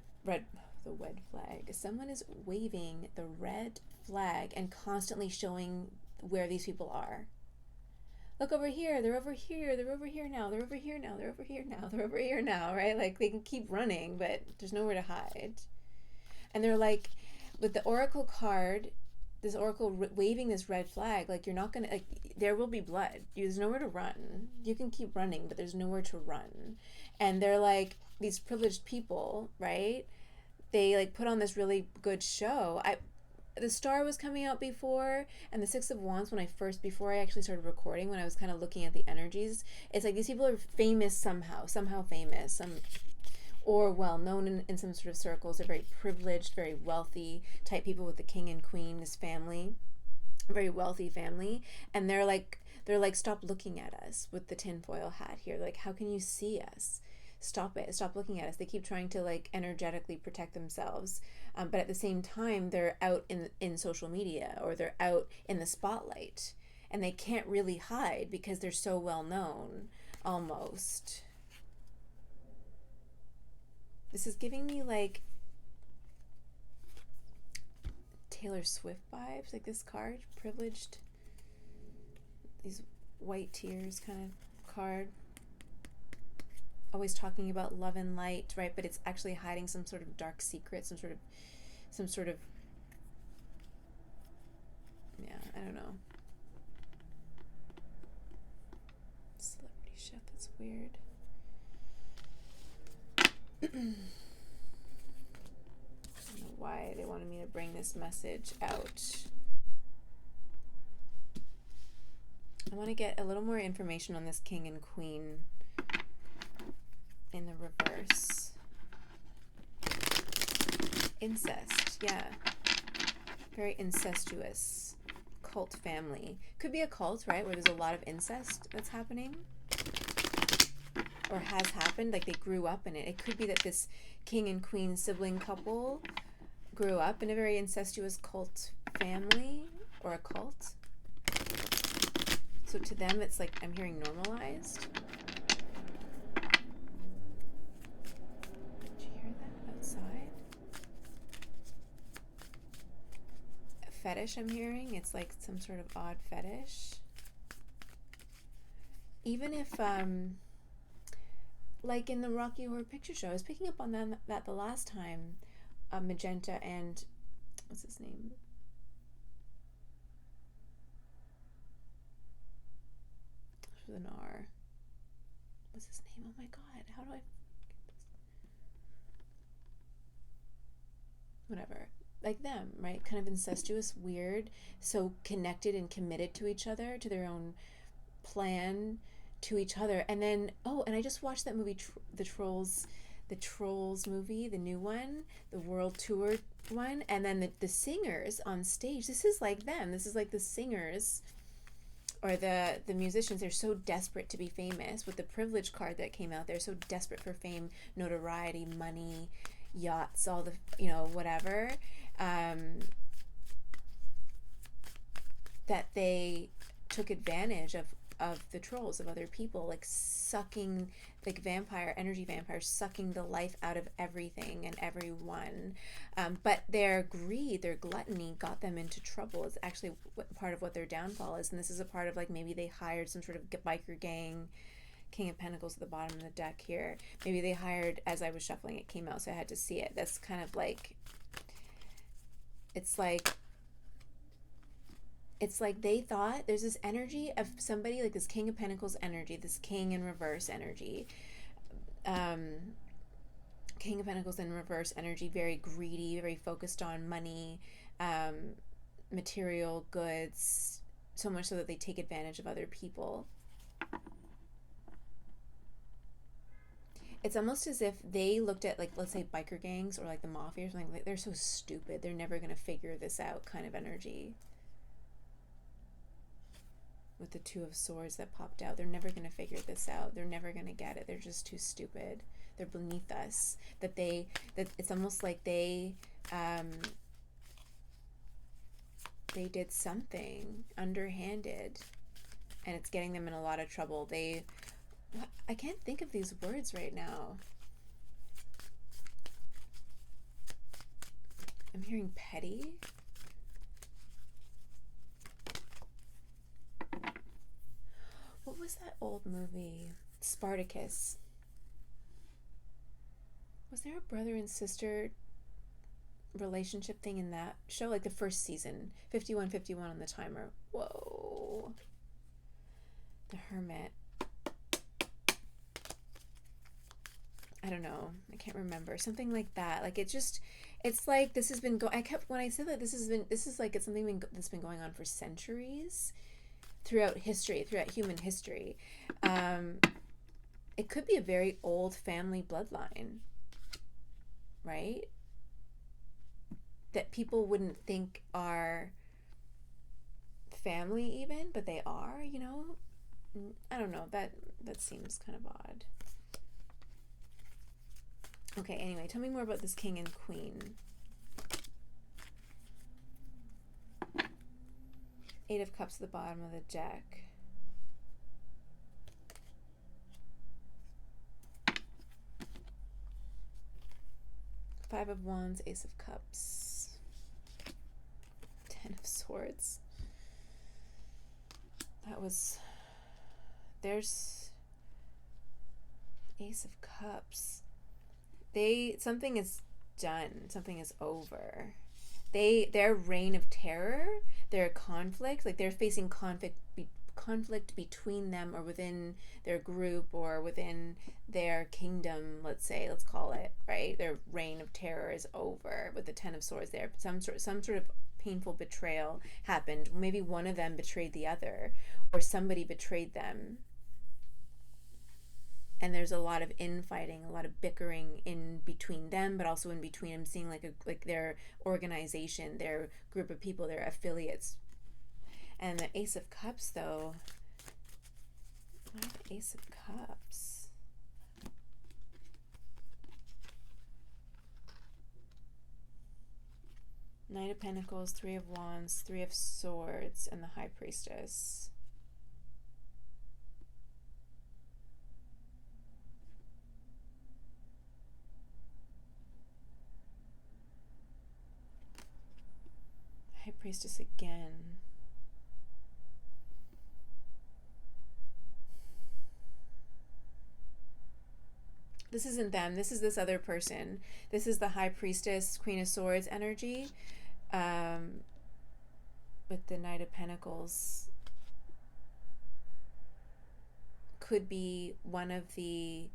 flag. Someone is waving the red flag and constantly showing where these people are. Look over here, they're over here, they're over here now, they're over here now, they're over here now, they're over here now, right? Like, they can keep running, but there's nowhere to hide. And they're like, with the oracle card, this oracle waving this red flag, like, you're not gonna, like, there will be blood. There's nowhere to run. You can keep running, but there's nowhere to run. And they're like, these privileged people, right? They like put on this really good show. The Star was coming out before, and the Six of Wands, before I actually started recording, when I was kind of looking at the energies, it's like these people are famous somehow famous, or well known in some sort of circles. They're very privileged, very wealthy type people with the king and queen, this family, very wealthy family, and they're like, stop looking at us with the tinfoil hat here. Like, how can you see us? Stop it. Stop looking at us. They keep trying to, like, energetically protect themselves. But at the same time, they're out in social media, or they're out in the spotlight. And they can't really hide because they're so well known, almost. This is giving me, like, Taylor Swift vibes. Like, this card, privileged. These white tears kind of card. Always talking about love and light, right? But it's actually hiding some sort of dark secret, some sort of yeah, I don't know. Celebrity chef, that's weird. I don't know why they wanted me to bring this message out. I want to get a little more information on this king and queen in the reverse. Incest, yeah. Very incestuous cult family. Could be a cult, right, where there's a lot of incest that's happening, or has happened, like they grew up in it. It could be that this king and queen sibling couple grew up in a very incestuous cult family, or a cult. So to them, it's like, I'm hearing normalized. Did you hear that outside? A fetish I'm hearing. It's like some sort of odd fetish. Even if, like in the Rocky Horror Picture Show, I was picking up on that the last time, Magenta and, what's his name? With an R. What's his name? Oh my god, how do I forget this? like them, right? Kind of incestuous, weird, so connected and committed to each other, to their own plan, to each other. And then, oh, and I just watched that movie, the Trolls movie, the new one, the world tour one. And then the singers on stage, this is like them. This is like the singers or the musicians. They're so desperate to be famous with the privilege card that came out. They're so desperate for fame, notoriety, money, yachts, all the, whatever, that they took advantage of the trolls, of other people, like sucking, like energy vampires, sucking the life out of everything and everyone. But their greed, their gluttony got them into trouble. It's actually part of what their downfall is. And this is a part of, like, maybe they hired some sort of biker gang. King of Pentacles at the bottom of the deck here. Maybe they hired, as I was shuffling, it came out, so I had to see it. That's kind of like, it's like they thought there's this energy of somebody, like this King of Pentacles energy, this King in reverse energy, King of Pentacles in reverse energy, very greedy, very focused on money, material goods, so much so that they take advantage of other people. It's almost as if they looked at, like, let's say biker gangs or like the Mafia or something, like, they're so stupid, they're never going to figure this out kind of energy. With the Two of Swords that popped out, they're never going to figure this out, they're never going to get it, they're just too stupid, they're beneath us. That it's almost like they did something underhanded and it's getting them in a lot of trouble. I can't think of these words right now. I'm hearing petty. What was that old movie? Spartacus. Was there a brother and sister relationship thing in that show? Like the first season. 51 on the timer. Whoa. The Hermit. I don't know. I can't remember. Something like that. Like, it's like this has been when I said that this is like it's something that's been going on for centuries throughout human history. It could be a very old family bloodline, right? That people wouldn't think are family even, but they are, I don't know. That seems kind of odd. Okay, anyway, tell me more about this King and Queen. Eight of Cups at the bottom of the deck. Five of Wands, Ace of Cups. Ten of Swords. There's Ace of Cups. Something is done. Something is over. Their reign of terror, their conflict, like they're facing conflict between them or within their group or within their kingdom, let's call it, right? Their reign of terror is over with the Ten of Swords there. Some sort of painful betrayal happened. Maybe one of them betrayed the other, or somebody betrayed them. And there's a lot of infighting, a lot of bickering in between them, but also in between them, seeing like their organization, their group of people, their affiliates. And the Ace of Cups, though. What are the Ace of Cups? Knight of Pentacles, Three of Wands, Three of Swords, and the High Priestess. High Priestess again. This isn't them. This is this other person. This is the High Priestess, Queen of Swords energy. With the Knight of Pentacles. Could be one of the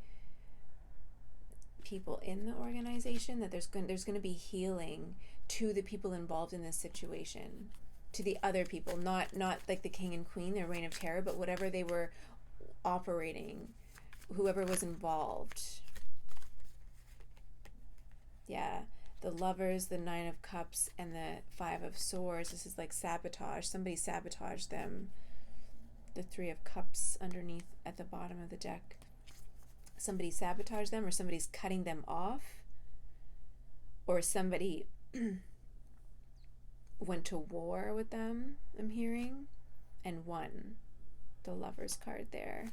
people in the organization, that there's going to be healing to the people involved in this situation, to the other people, not like the king and queen, their reign of terror, but whatever they were operating, whoever was involved. Yeah, the lovers, the 9 of cups, and the 5 of swords. This is like sabotage. Somebody sabotaged them. The 3 of cups underneath at the bottom of the deck. Somebody sabotaged them, or somebody's cutting them off, or somebody went to war with them, I'm hearing, and won. The Lover's card there.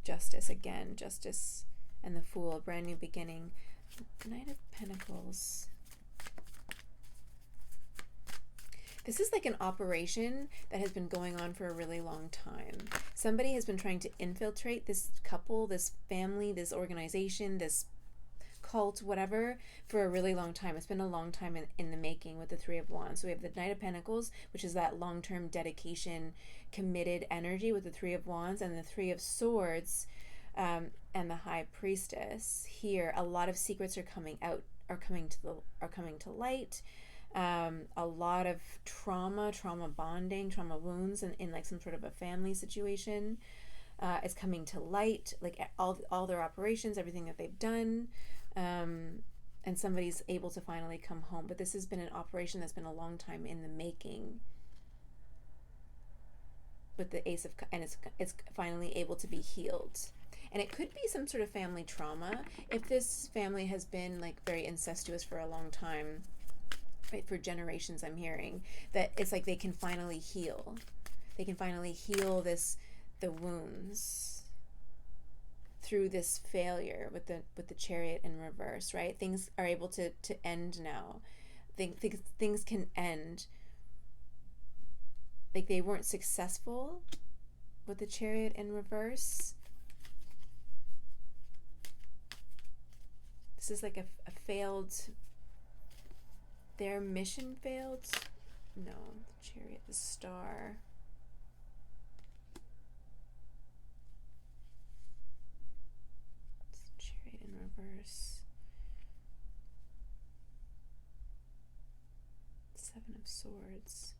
Justice again, justice and the Fool, brand new beginning. Knight of Pentacles. This is like an operation that has been going on for a really long time. Somebody has been trying to infiltrate this couple, this family, this organization, this cult, whatever, for a really long time. It's been a long time in the making with the 3 of Wands. So we have the Knight of Pentacles, which is that long-term dedication, committed energy with the 3 of Wands, and the 3 of Swords, and the High Priestess. Here, a lot of secrets are coming out, are coming to light. A lot of trauma bonding, trauma wounds, in like some sort of a family situation is coming to light, like all their operations, everything that they've done, and somebody's able to finally come home. But this has been an operation that's been a long time in the making. With the Ace of, and it's finally able to be healed. And it could be some sort of family trauma if this family has been like very incestuous for a long time. Right, for generations, I'm hearing that it's like they can finally heal. They can finally heal the wounds through this failure with the Chariot in reverse. Right, things are able to end now. Things can end. Like they weren't successful with the Chariot in reverse. This is like a failed. Their mission failed? No, the Chariot, the Star. It's Chariot in reverse. 7 of Swords.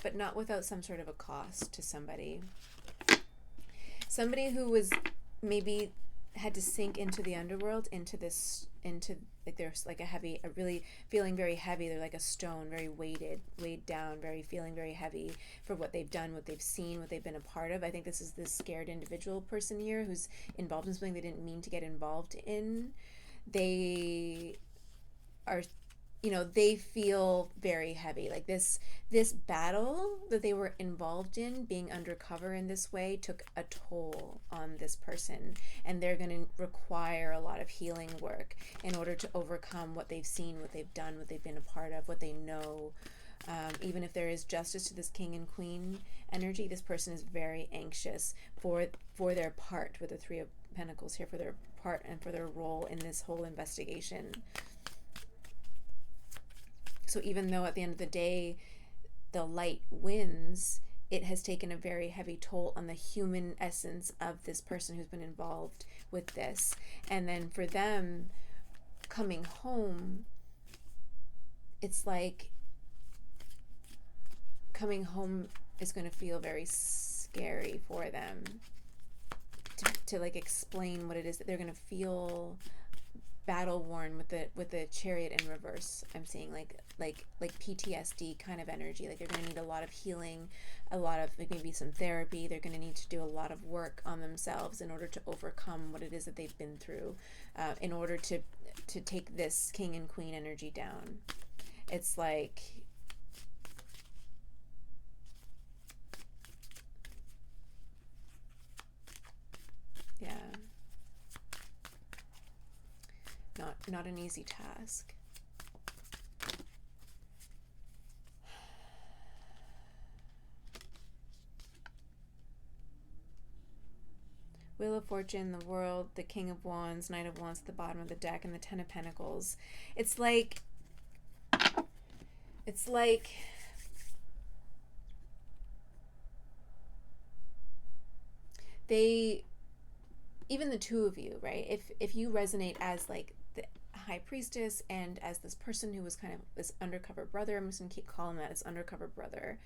But not without some sort of a cost to somebody. Somebody who was maybe had to sink into the underworld, into like there's like a really feeling very heavy. They're like a stone, very weighed down, feeling very heavy for what they've done, what they've seen, what they've been a part of. I think this is this scared individual person here who's involved in something they didn't mean to get involved in. They are, they feel very heavy. Like this battle that they were involved in, being undercover in this way, took a toll on this person, and they're going to require a lot of healing work in order to overcome what they've seen, what they've done, what they've been a part of, what they know. Even if there is justice to this King and Queen energy, this person is very anxious for their part with the 3 of Pentacles here, for their part and for their role in this whole investigation. So even though at the end of the day, the light wins, it has taken a very heavy toll on the human essence of this person who's been involved with this. And then for them coming home, it's like coming home is going to feel very scary for them to like explain what it is that they're going to feel battle worn with the Chariot in reverse. I'm seeing like PTSD kind of energy. Like they're going to need a lot of healing, a lot of like maybe some therapy. They're going to need to do a lot of work on themselves in order to overcome what it is that they've been through, in order to take this King and Queen energy down. It's like, yeah, not an easy task. Wheel of Fortune, the World, the King of Wands, Knight of Wands at the bottom of the deck, and the 10 of Pentacles. It's like It's like they, even the two of you, right? If you resonate as like the high priestess and as this person who was kind of this undercover brother, I'm just gonna keep calling that as undercover brother.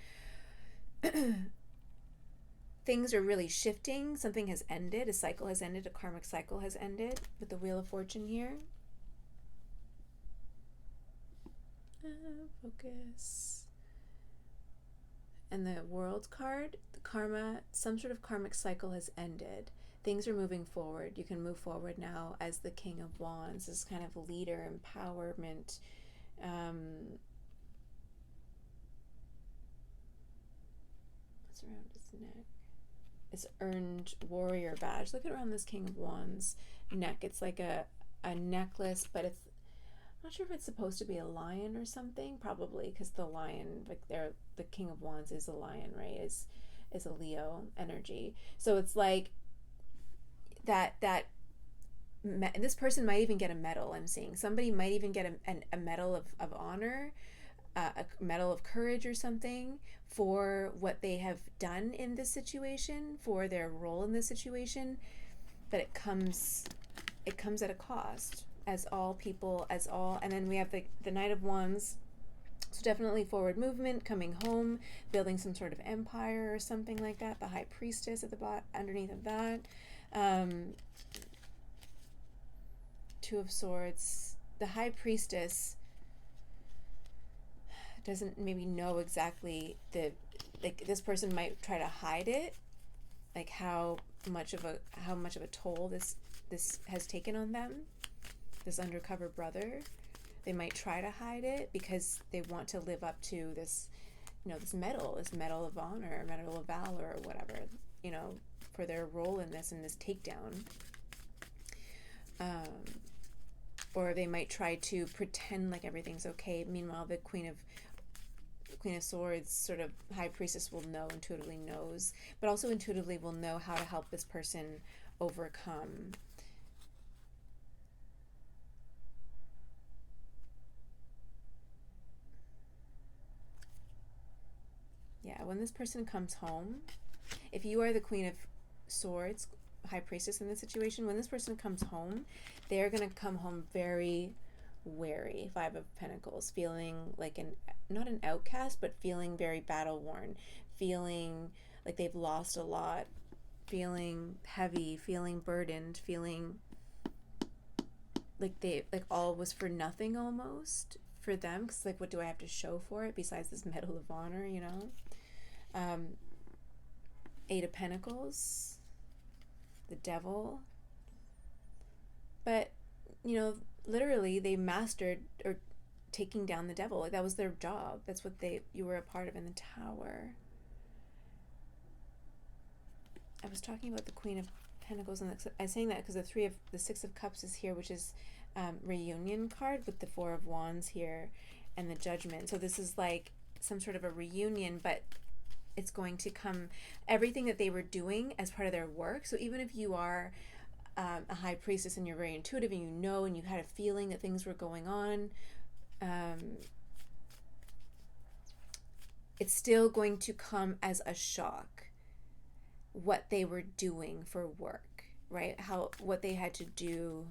Things are really shifting. Something has ended. A cycle has ended. A karmic cycle has ended with the Wheel of Fortune here. Focus. And the World card, the karma, some sort of karmic cycle has ended. Things are moving forward. You can move forward now as the King of Wands, this kind of leader, empowerment. What's around his neck? It's earned warrior badge. Look at around this King of Wands neck. It's like a necklace, but it's, I'm not sure if it's supposed to be a lion or something. Probably, because the lion, like the King of Wands is a lion, right? Is a Leo energy. So it's like that this person might even get a medal. I'm seeing somebody might even get a medal of honor, a medal of courage or something for what they have done in this situation, for their role in this situation. But it comes at a cost, as all people, as all. And then we have the Knight of Wands. So definitely forward movement, coming home, building some sort of empire or something like that. The High Priestess at the bottom, underneath of that. Two of Swords. The High Priestess doesn't maybe know exactly like this person might try to hide it, like how much of a toll this has taken on them, this undercover brother. They might try to hide it because they want to live up to this, this medal of honor, medal of valor, or whatever, for their role in this takedown. Or they might try to pretend like everything's okay. Meanwhile, the Queen of Swords, sort of High Priestess, will know, intuitively knows, but also intuitively will know how to help this person overcome. Yeah, when this person comes home, if you are the Queen of Swords, High Priestess in this situation, when this person comes home, they're going to come home very wary. Five of Pentacles, feeling like not an outcast, but feeling very battle worn, feeling like they've lost a lot, feeling heavy, feeling burdened, feeling like all was for nothing almost for them, because like, what do I have to show for it besides this medal of honor? Eight of Pentacles, the Devil. But literally they mastered or taking down the devil. Like, that was their job. That's what you were a part of in the Tower. I was talking about the Queen of Pentacles, and I'm saying that because the Six of Cups is here, which is reunion card, with the Four of Wands here and the Judgment. So this is like some sort of a reunion, but it's going to come, everything that they were doing as part of their work. So even if you are a High Priestess and you're very intuitive and and you had a feeling that things were going on, it's still going to come as a shock what they were doing for work, right? What they had to do.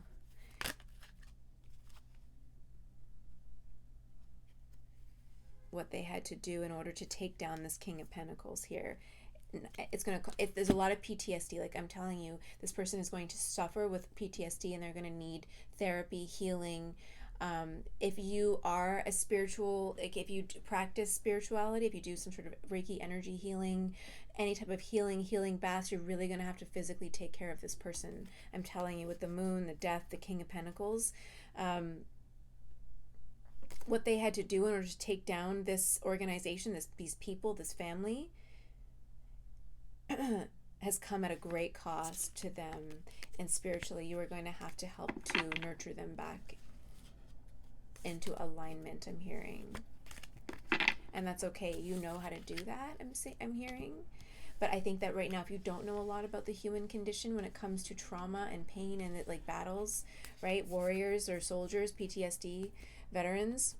What they had to do in order to take down this King of Pentacles here. There's a lot of PTSD. Like, I'm telling you, this person is going to suffer with PTSD, and they're going to need therapy, healing. If you are a spiritual, like if you practice spirituality, if you do some sort of Reiki energy healing, any type of healing baths, you're really going to have to physically take care of this person. I'm telling you, with the Moon, the Death, the King of Pentacles, what they had to do in order to take down this organization, these people, this family, has come at a great cost to them. And spiritually, you are going to have to help to nurture them back into alignment, I'm hearing. And that's okay. You know how to do that, I'm hearing. But I think that right now, if you don't know a lot about the human condition when it comes to trauma and pain and battles, right? Warriors or soldiers, PTSD veterans,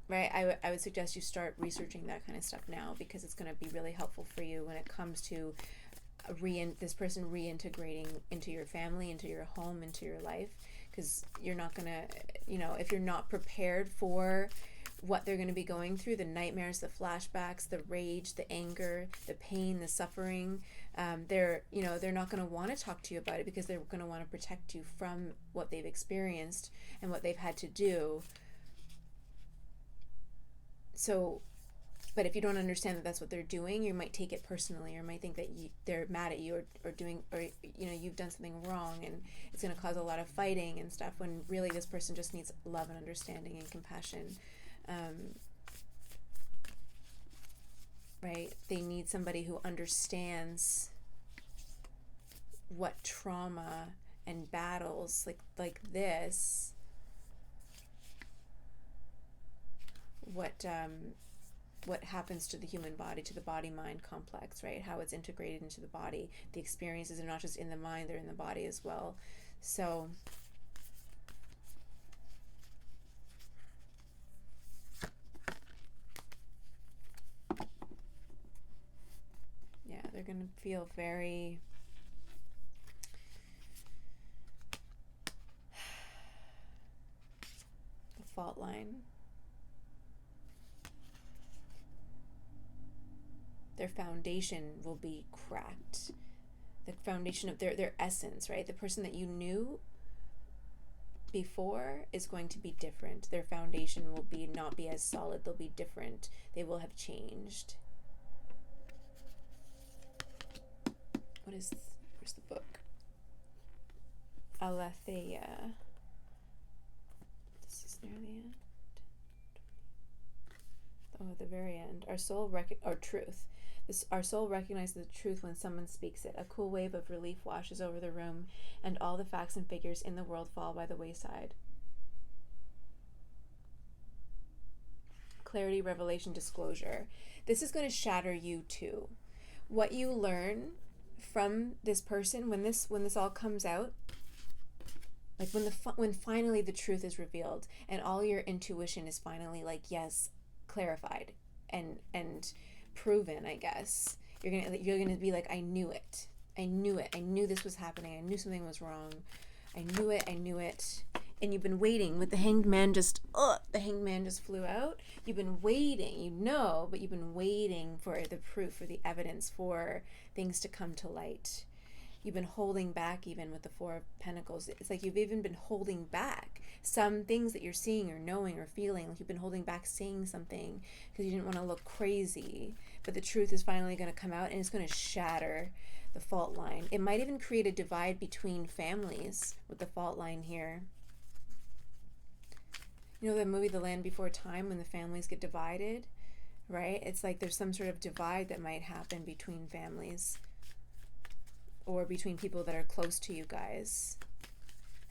right? I would suggest you start researching that kind of stuff now, because it's going to be really helpful for you when it comes to this person reintegrating into your family, into your home, into your life. Because you're not going to, if you're not prepared for what they're going to be going through, the nightmares, the flashbacks, the rage, the anger, the pain, the suffering, they're not going to want to talk to you about it, because they're going to want to protect you from what they've experienced and what they've had to do. So, but if you don't understand that that's what they're doing, you might take it personally, or might think that they're mad at you, or doing, or you've done something wrong, and it's going to cause a lot of fighting and stuff, when really this person just needs love and understanding and compassion. Right? They need somebody who understands what trauma and battles like this, what happens to the human body, to the body-mind complex, right? How it's integrated into the body. The experiences are not just in the mind, they're in the body as well. So yeah, they're going to feel very the fault line. Their foundation will be cracked. The foundation of their essence, right? The person that you knew before is going to be different. Their foundation will not be as solid. They'll be different. They will have changed. Where's the book? Aletheia. This is near the end. Oh, at the very end. Our soul truth. Our soul recognizes the truth when someone speaks it. A cool wave of relief washes over the room, and all the facts and figures in the world fall by the wayside. Clarity, revelation, disclosure. This is going to shatter you too. What you learn from this person, when this all comes out, like when finally the truth is revealed, and all your intuition is finally like, yes, clarified and proven, I guess, you're gonna be like, I knew it, I knew this was happening, I knew something was wrong, I knew it. And you've been waiting with the hanged man just flew out. You've been waiting, but you've been waiting for the proof, for the evidence, for things to come to light. You've been holding back, even with the Four of Pentacles. It's like you've even been holding back some things that you're seeing or knowing or feeling. Like you've been holding back saying something because you didn't want to look crazy. But the truth is finally going to come out, and it's going to shatter the fault line. It might even create a divide between families with the fault line here. You know the movie The Land Before Time, when the families get divided, right? It's like there's some sort of divide that might happen between families, or between people that are close to you guys.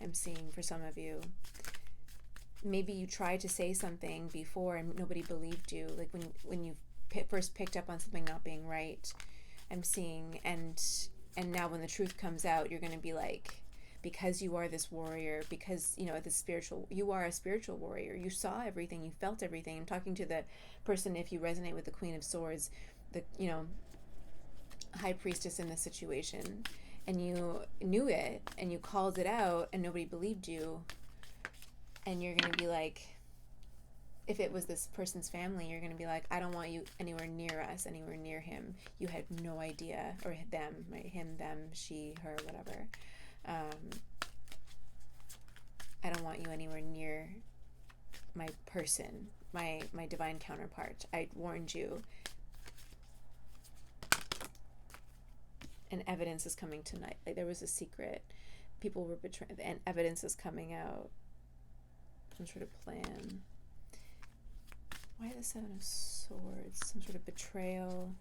I'm seeing for some of you. Maybe you tried to say something before and nobody believed you, like when you first picked up on something not being right. I'm seeing, and now when the truth comes out, you're going to be like, because you are this warrior, because you are a spiritual warrior. You saw everything, you felt everything. I'm talking to the person, if you resonate with the Queen of Swords, the High Priestess in this situation, and you knew it and you called it out and nobody believed you, and you're going to be like, if it was this person's family, you're going to be like, I don't want you anywhere near us, anywhere near him. You had no idea, or them, right? Him, them, she, her, whatever. I don't want you anywhere near my person, my divine counterpart. I warned you. And evidence is coming tonight. Like there was a secret. People were betrayed, and evidence is coming out. Some sort of plan. Why the Seven of Swords? Some sort of betrayal.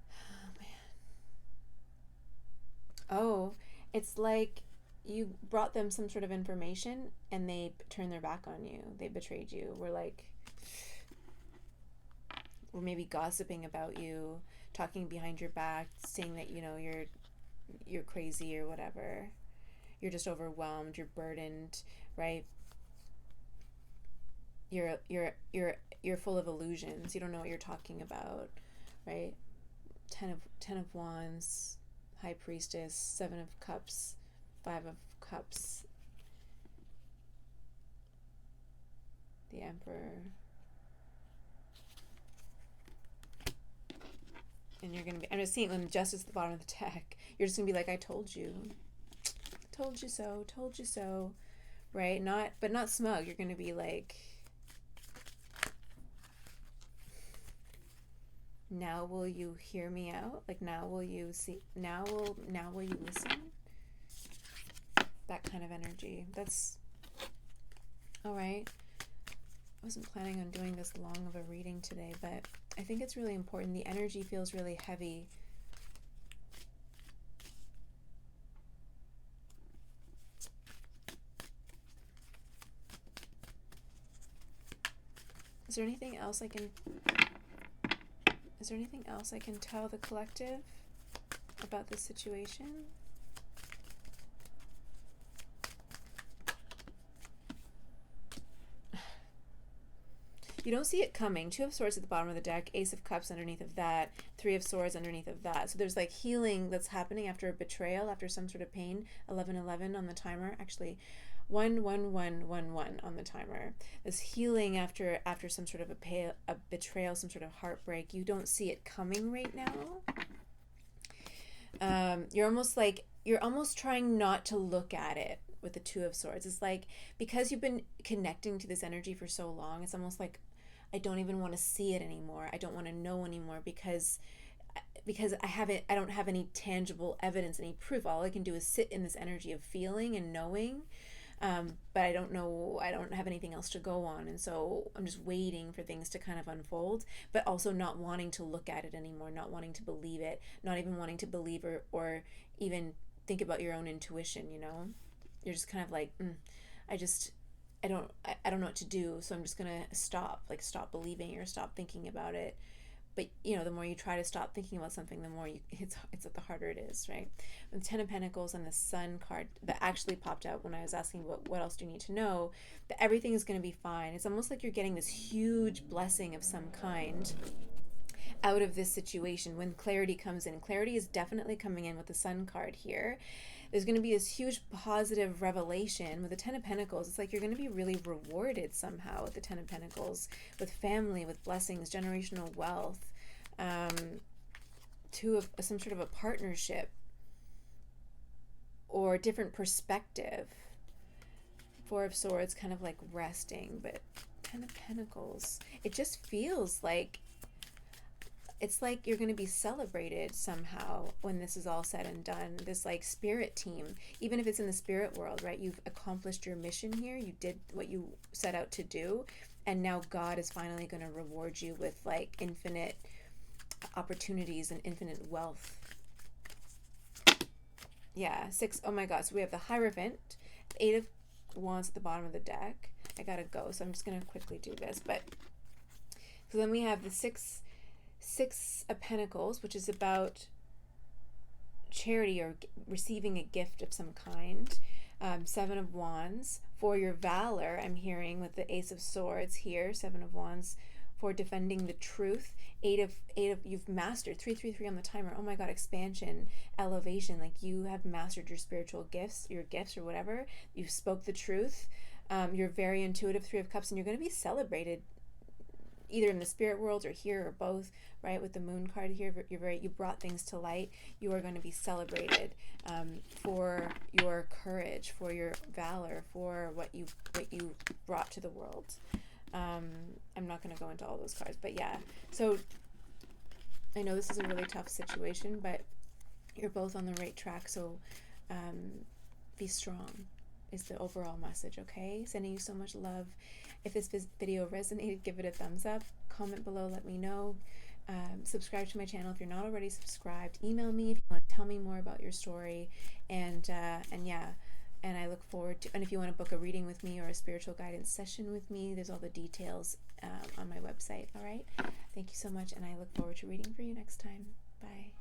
Oh, man. Oh, it's like you brought them some sort of information and they turned their back on you. They betrayed you. We're like, or maybe gossiping about you, talking behind your back, saying that, you know, you're crazy or whatever. You're just overwhelmed, you're burdened, right? You're full of illusions. You don't know what you're talking about, right? Ten of Wands, High Priestess, Seven of Cups, Five of Cups, the Emperor. And you're gonna be, I'm just seeing when Justice at the bottom of the deck, you're just gonna be like, I told you. Told you so, told you so. Right? Not smug. You're gonna be like, now will you hear me out? Like, now will you see, now will you listen? That kind of energy. That's all right. I wasn't planning on doing this long of a reading today, but I think it's really important. The energy feels really heavy. Is there anything else I can tell the collective about this situation? You don't see it coming. Two of Swords at the bottom of the deck, Ace of Cups underneath of that, Three of Swords underneath of that. So there's like healing that's happening after a betrayal, after some sort of pain. 1111 on the timer. Actually, 11111 on the timer. This healing after some sort of a betrayal, some sort of heartbreak. You don't see it coming right now. You're almost trying not to look at it with the Two of Swords. It's like, because you've been connecting to this energy for so long, it's almost like, I don't even want to see it anymore. I don't want to know anymore because I don't have any tangible evidence, any proof. All I can do is sit in this energy of feeling and knowing. But I don't have anything else to go on. And so I'm just waiting for things to kind of unfold, but also not wanting to look at it anymore, not wanting to believe it, not even wanting to believe or even think about your own intuition, you know? You're just kind of like, I don't know what to do, so I'm just gonna stop believing or stop thinking about it. But you know, the more you try to stop thinking about something, the more it's the harder it is, right? The Ten of Pentacles and the Sun card that actually popped out when I was asking what else do you need to know, that everything is going to be fine. It's almost like you're getting this huge blessing of some kind out of this situation. When clarity comes in, clarity is definitely coming in with the Sun card here. There's going to be this huge positive revelation with the Ten of Pentacles. It's like you're going to be really rewarded somehow with the Ten of Pentacles, with family, with blessings, generational wealth, some sort of a partnership or different perspective. Four of Swords, kind of like resting, but Ten of Pentacles, it just feels like it's like you're going to be celebrated somehow when this is all said and done. This like spirit team, even if it's in the spirit world, right? You've accomplished your mission here. You did what you set out to do. And now God is finally going to reward you with like infinite opportunities and infinite wealth. Yeah, six. Oh my God. So we have the Hierophant, Eight of Wands at the bottom of the deck. I got to go. So I'm just going to quickly do this. But so then we have the Six of Pentacles, which is about charity or receiving a gift of some kind. Seven of Wands for your valor, I'm hearing with the Ace of Swords here. Seven of Wands for defending the truth. Eight of you've mastered. 333 on the timer. Oh my God, expansion, elevation. Like you have mastered your spiritual gifts, your gifts or whatever. You spoke the truth. You're very intuitive. Three of Cups, and you're going to be celebrated either in the spirit world or here or both, right? With the Moon card here, you brought things to light. You are going to be celebrated for your courage, for your valor, for what you brought to the world. I'm not going to go into all those cards, but yeah. So I know this is a really tough situation, but you're both on the right track. So be strong is the overall message, okay? Sending you so much love. If this video resonated, give it a thumbs up. Comment below, let me know. Subscribe to my channel if you're not already subscribed. Email me if you want to tell me more about your story. And yeah, And I look forward to, and if you want to book a reading with me or a spiritual guidance session with me, there's all the details on my website. All right. Thank you so much. And I look forward to reading for you next time. Bye.